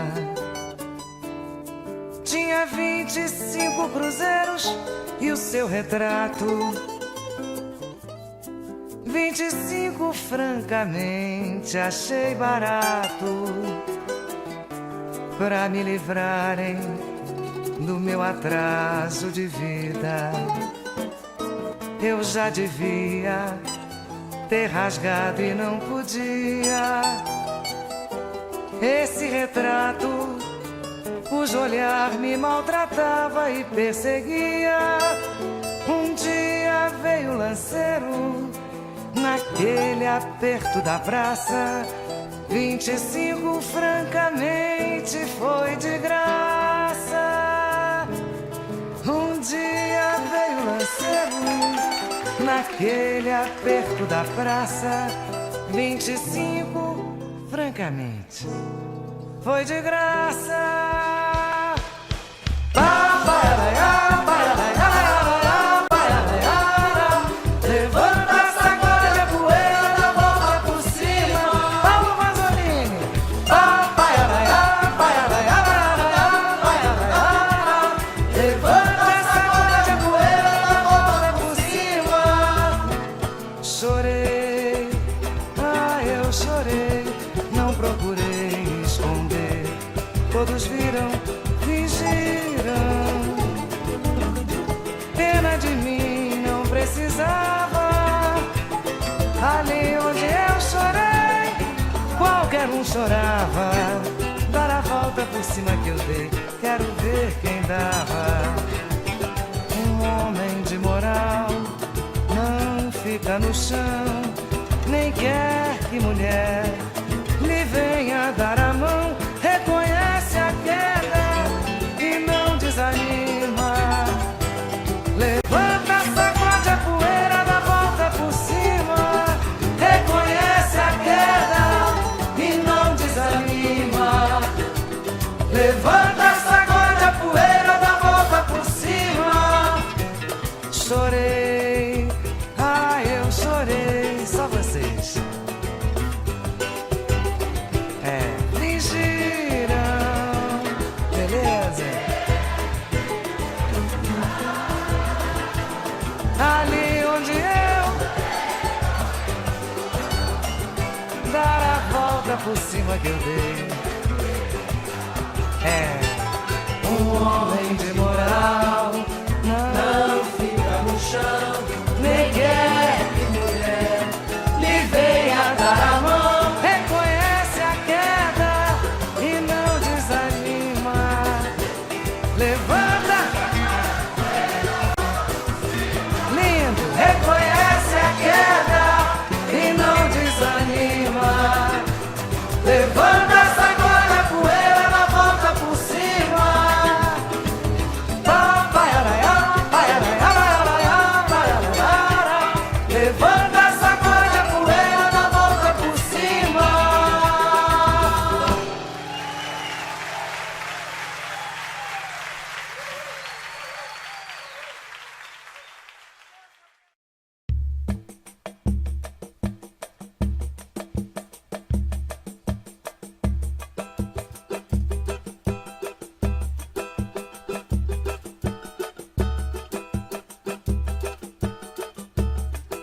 Speaker 1: Tinha 25 cruzeiros e o seu retrato. 25 francamente achei barato, pra me livrarem do meu atraso de vida. Eu já devia ter rasgado e não podia. Esse retrato, cujo olhar me maltratava e perseguia. Um dia veio o lanceiro, naquele aperto da praça. 25 francamente foi de graça. Um dia veio o lanceiro, naquele aperto da praça. 25 francamente foi de graça. Levanta a sacola de poeira, dá volta por cima. Paulo Mazzolini. Levanta a sacola de poeira, dá volta por cima. Chorei, eu chorei, não procurei esconder. Todos viram, fingiram. Pena de mim, não precisava. Ali onde eu chorei, qualquer um chorava. Dar a volta por cima que eu dei, quero ver quem dava. Um homem de moral não fica no chão, nem quer que mulher lhe venha dar a mão. Reconhece a queda e não desanima. Levanta, sacode a poeira, dá volta por cima. Reconhece a queda e não desanima. Levanta, sacode a poeira, dá volta por cima. Chorei, eu chorei, só vocês. Fingiram, beleza? Ali onde eu dar a volta por cima que eu dei. Um homem de moral não fica no chão, nem quer que mulher lhe venha dar a mão. Reconhece a queda e não desanima. Levanta, lindo, reconhece a queda e não desanima. Levanta a sacola, a poeira, dá volta por cima. Levanta a sacola, a poeira, dá volta por cima.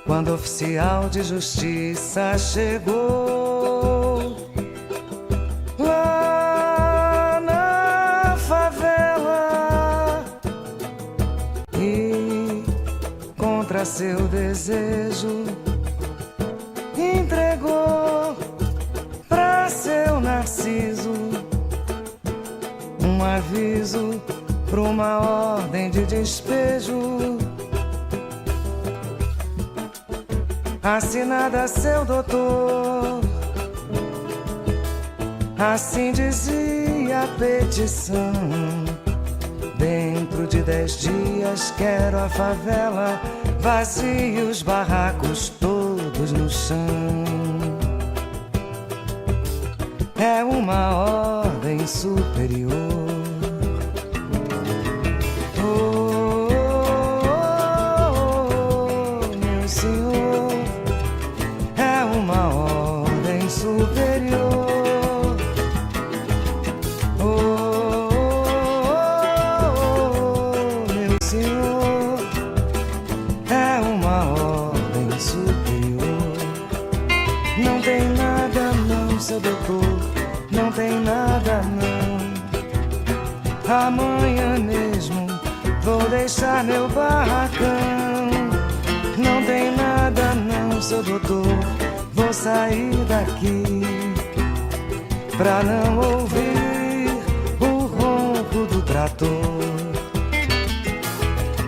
Speaker 1: Quando o oficial de justiça chegou lá na favela e, contra seu desejo, entregou pra seu Narciso um aviso pra uma ordem de despejo. Assinada seu doutor, assim dizia a petição: dentro de 10 dias quero a favela vazia, os barracos todos no chão. É uma ordem superior. Meu senhor, é uma uma ordem superior. Oh, meu senhor, é uma ordem superior. Não tem nada não, seu doutor, não tem nada não. Amanhã mesmo vou deixar meu barracão. Não tem nada não, seu doutor, vou sair daqui pra não ouvir o ronco do trator.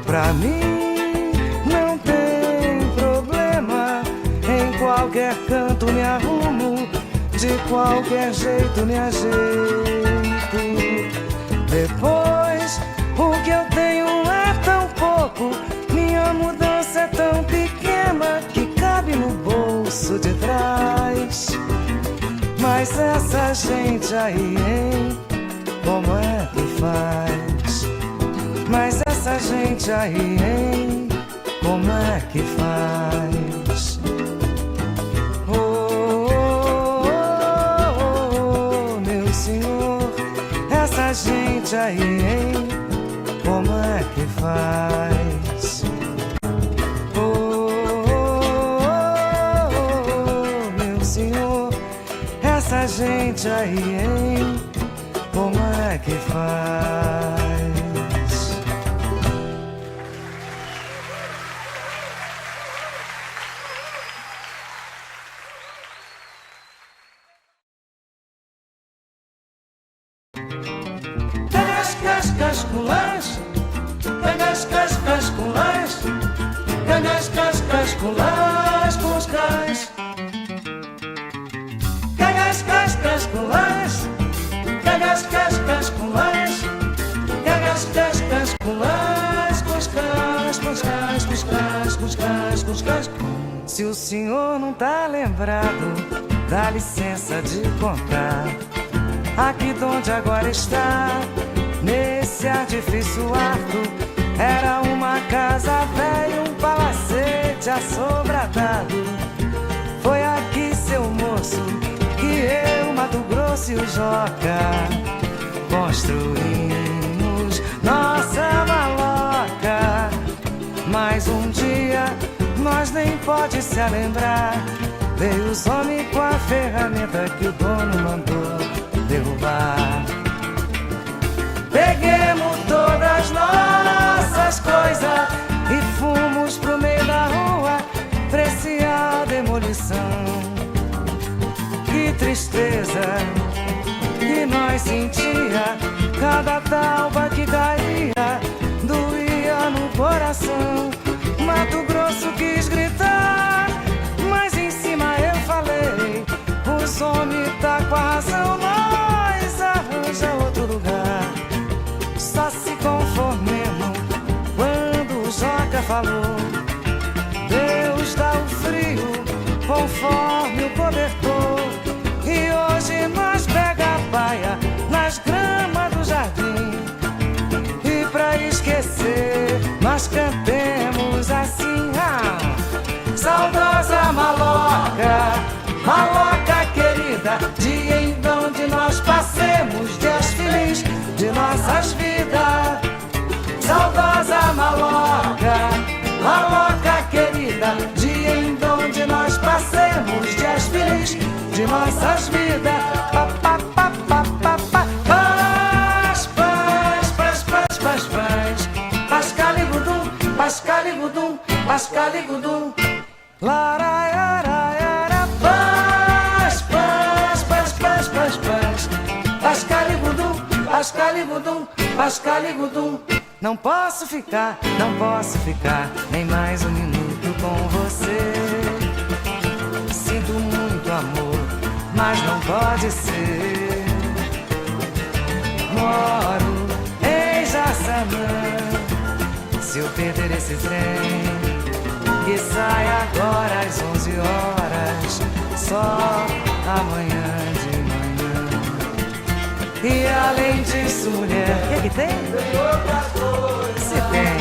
Speaker 1: Pra mim não tem problema, em qualquer canto me arrumo, de qualquer jeito me ajeito. Depois, o que eu tenho é tão pouco, minha mudança é tão pequena que cabe no bolso de trás. Mas essa gente aí, hein, como é que faz? Mas essa gente aí, hein, como é que faz? Oh, oh, oh, oh, meu senhor, essa gente aí, hein, como é que faz? Oh, oh, oh, oh, meu senhor, essa gente aí, hein, como é que faz? Pega as cascas com lanche, pega as cascas com lanche, pega as cascas com lanche com os cães. Pega as cascas com lanche, pega as cascas com lanche, pega as cascas com lanche com os cães, com os cães, com os cães, com os cães, com os cães. Se o senhor não tá lembrado, dá licença de contar. Aqui onde agora está, nesse edifício alto, era uma casa velha, um palacete assobradado. Foi aqui, seu moço, que eu, Mato Grosso e o Joca construímos nossa maloca. Mas um dia, nós nem pode se lembrar, veio os homens com a ferramenta que o dono mandou derrubar. Peguemos todas nossas coisas e fomos pro meio da rua pra a demolição. Que tristeza que nós sentia, cada talba que caía doía no coração. Mato Grosso quis gritar, mas em cima eu falei, os homens tá com a razão, nós arranja outro lugar. Só se conformemos quando o Joca falou, Deus dá o frio conforme o cobertor. E hoje nós pega a paia nas gramas do jardim, e pra esquecer nós cantemos assim, ah, saudosa maloca, maloca querida, dia em onde nós passemos dias felizes de nossas vidas. Saudosa maloca, maloca querida, dia em onde nós passemos dias felizes de nossas vidas. Pa, pa, pa, pa, pa, pa. Paz, paz, paz, paz, paz, paz. Pascaligudum, pascaligudum, pascaligudum. Laraiaraiara. Paz, paz, paz, paz, paz, paz. Pascaligudum, pascaligudum, pascaligudum. Não posso ficar nem mais um minuto com você. Sinto muito amor, mas não pode ser. Moro em Jaçanã, se eu perder esse trem que sai agora às 11 horas, só amanhã de manhã. E além disso, mulher, o que tem? Se tem,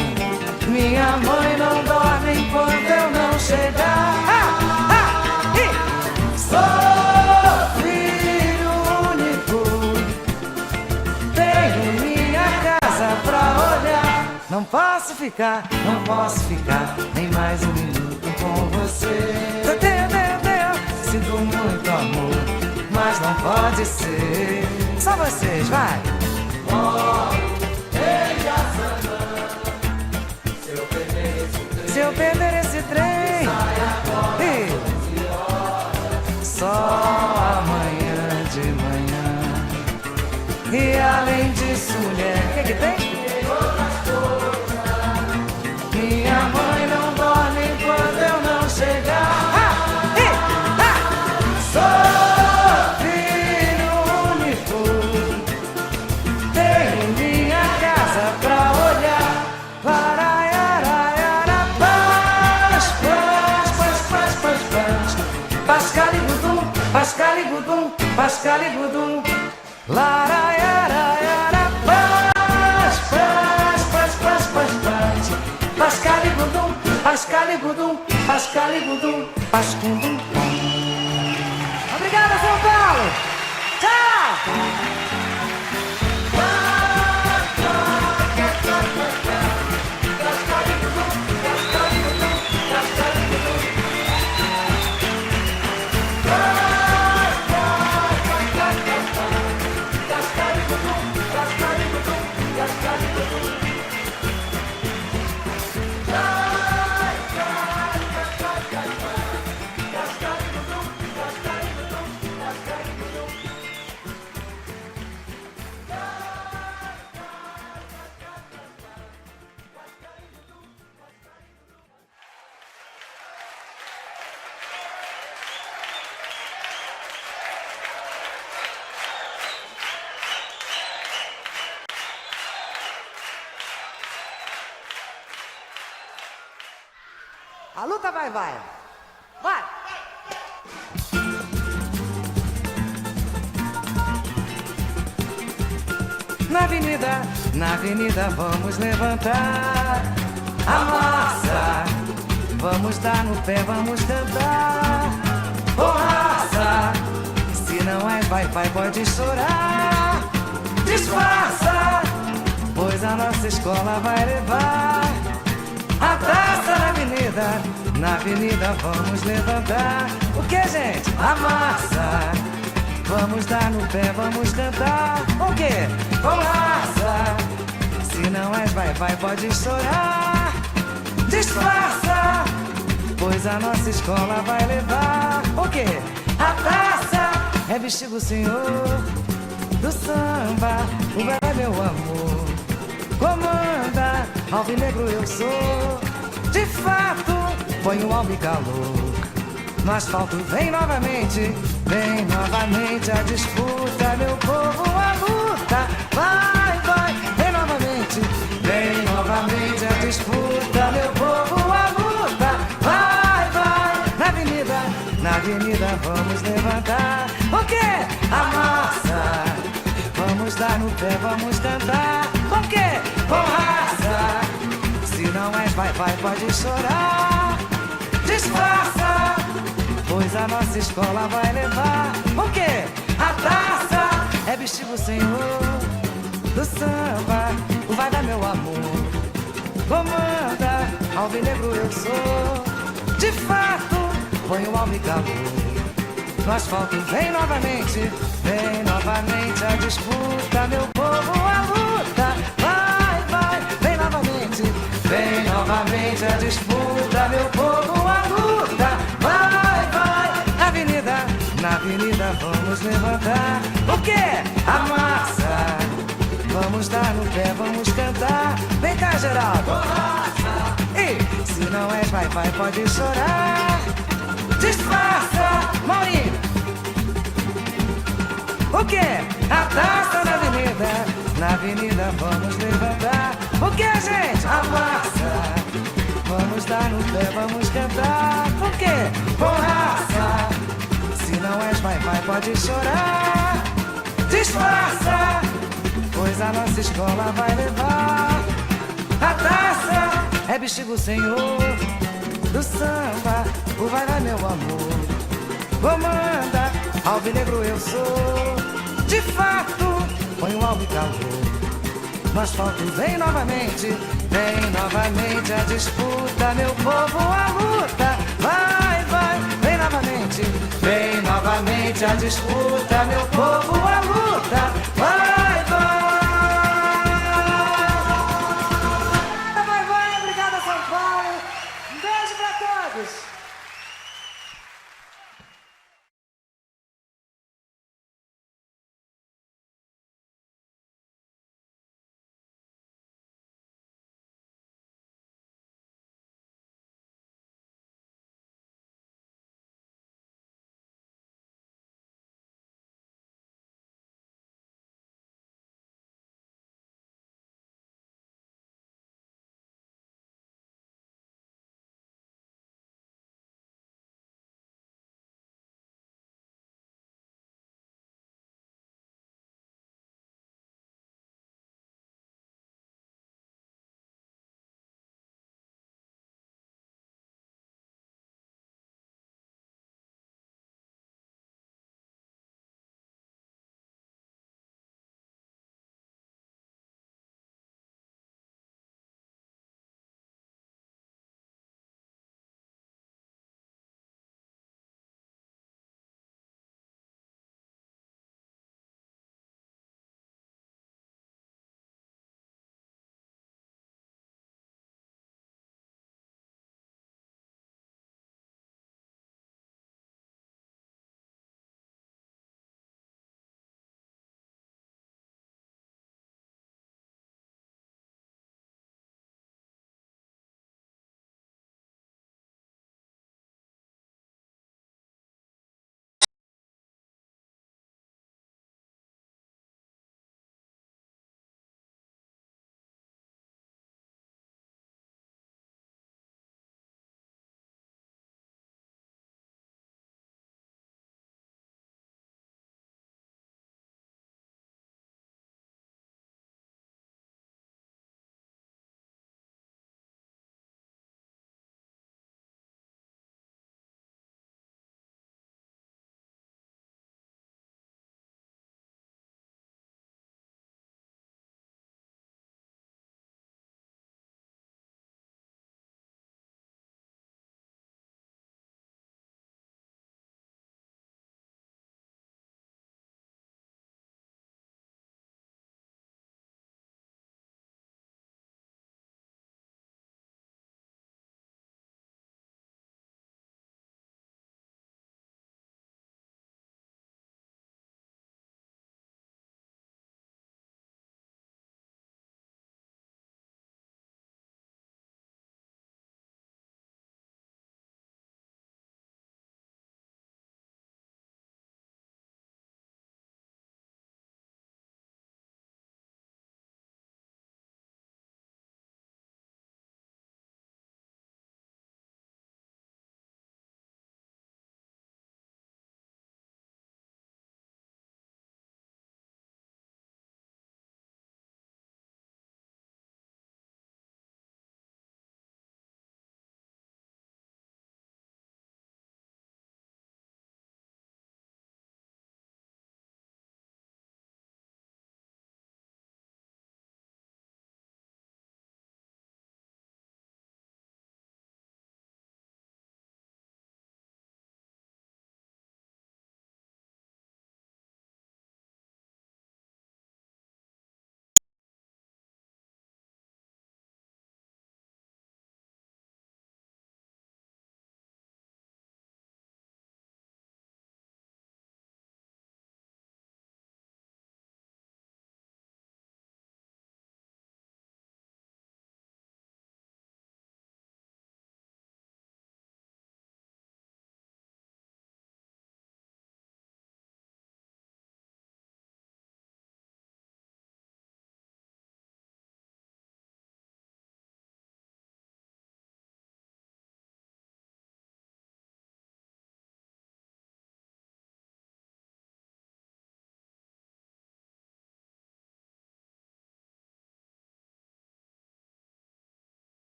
Speaker 1: minha mãe não dorme enquanto eu não chegar. posso ficar, não posso ficar nem mais um minuto com você. Eu sinto muito amor, mas não pode ser. Só vocês, vai. Se eu perder esse trem, só amanhã de manhã. E além disso, mulher, o que tem? Minha mãe não dorme quando eu não chegar. Sou filho único, tenho minha casa pra olhar. Pascaligudum, pascaligudum, laraiaraiara, pascaligudum, pascaligudum, pascaligudum, pascundum. Obrigada, São Paulo! Tchau! A luta vai. Vai! Na avenida vamos levantar a massa. Vamos dar no pé, vamos cantar. Oh, raça, se não é vai, pode chorar. Disfarça, pois a nossa escola vai levar a taça na avenida vamos levantar. O que, gente? A massa. Vamos dar no pé, vamos cantar. O quê? Com raça. Se não és vai, pode chorar. Disfarça, pois a nossa escola vai levar. O quê? A taça. É bexiga o senhor do samba. O vai é meu amor. Comanda, alvinegro eu sou. De fato, põe o alma e calor. No asfalto vem novamente a disputa. Meu povo, a luta vai, vem novamente a disputa. Meu povo, a luta vai. Na avenida vamos levantar. O quê? A massa. Vamos dar no pé, vamos cantar. O quê? Com raça. Se não és vai, pode chorar. Disfarça, pois a nossa escola vai levar. O quê? A taça. É bexiga o senhor do samba. O vai dar meu amor. Comanda, alvinegro eu sou. De fato, põe o alma e calor. No asfalto vem novamente a disputa. Meu povo, a luta vai, vem novamente a disputa. Meu povo, a luta vai. Na avenida vamos levantar. O quê? A massa. Vamos dar no pé, vamos cantar. Vem cá, Geraldo. E se não és vai, pode chorar. Disfarça, Maurinho. O quê? A taça na avenida vamos levantar. O que, gente? A massa. Vamos dar no pé, vamos cantar. O quê? Com raça. Se não és vai, pode chorar. Disfarça, pois a nossa escola vai levar. A taça é bexiga o senhor do samba. O vai, meu amor. Comanda, alvinegro eu sou. De fato, põe o alvo e calor. no asfalto vem novamente a disputa, meu povo, a luta. Vai, vai, vem novamente a disputa, meu povo, a luta. Vai.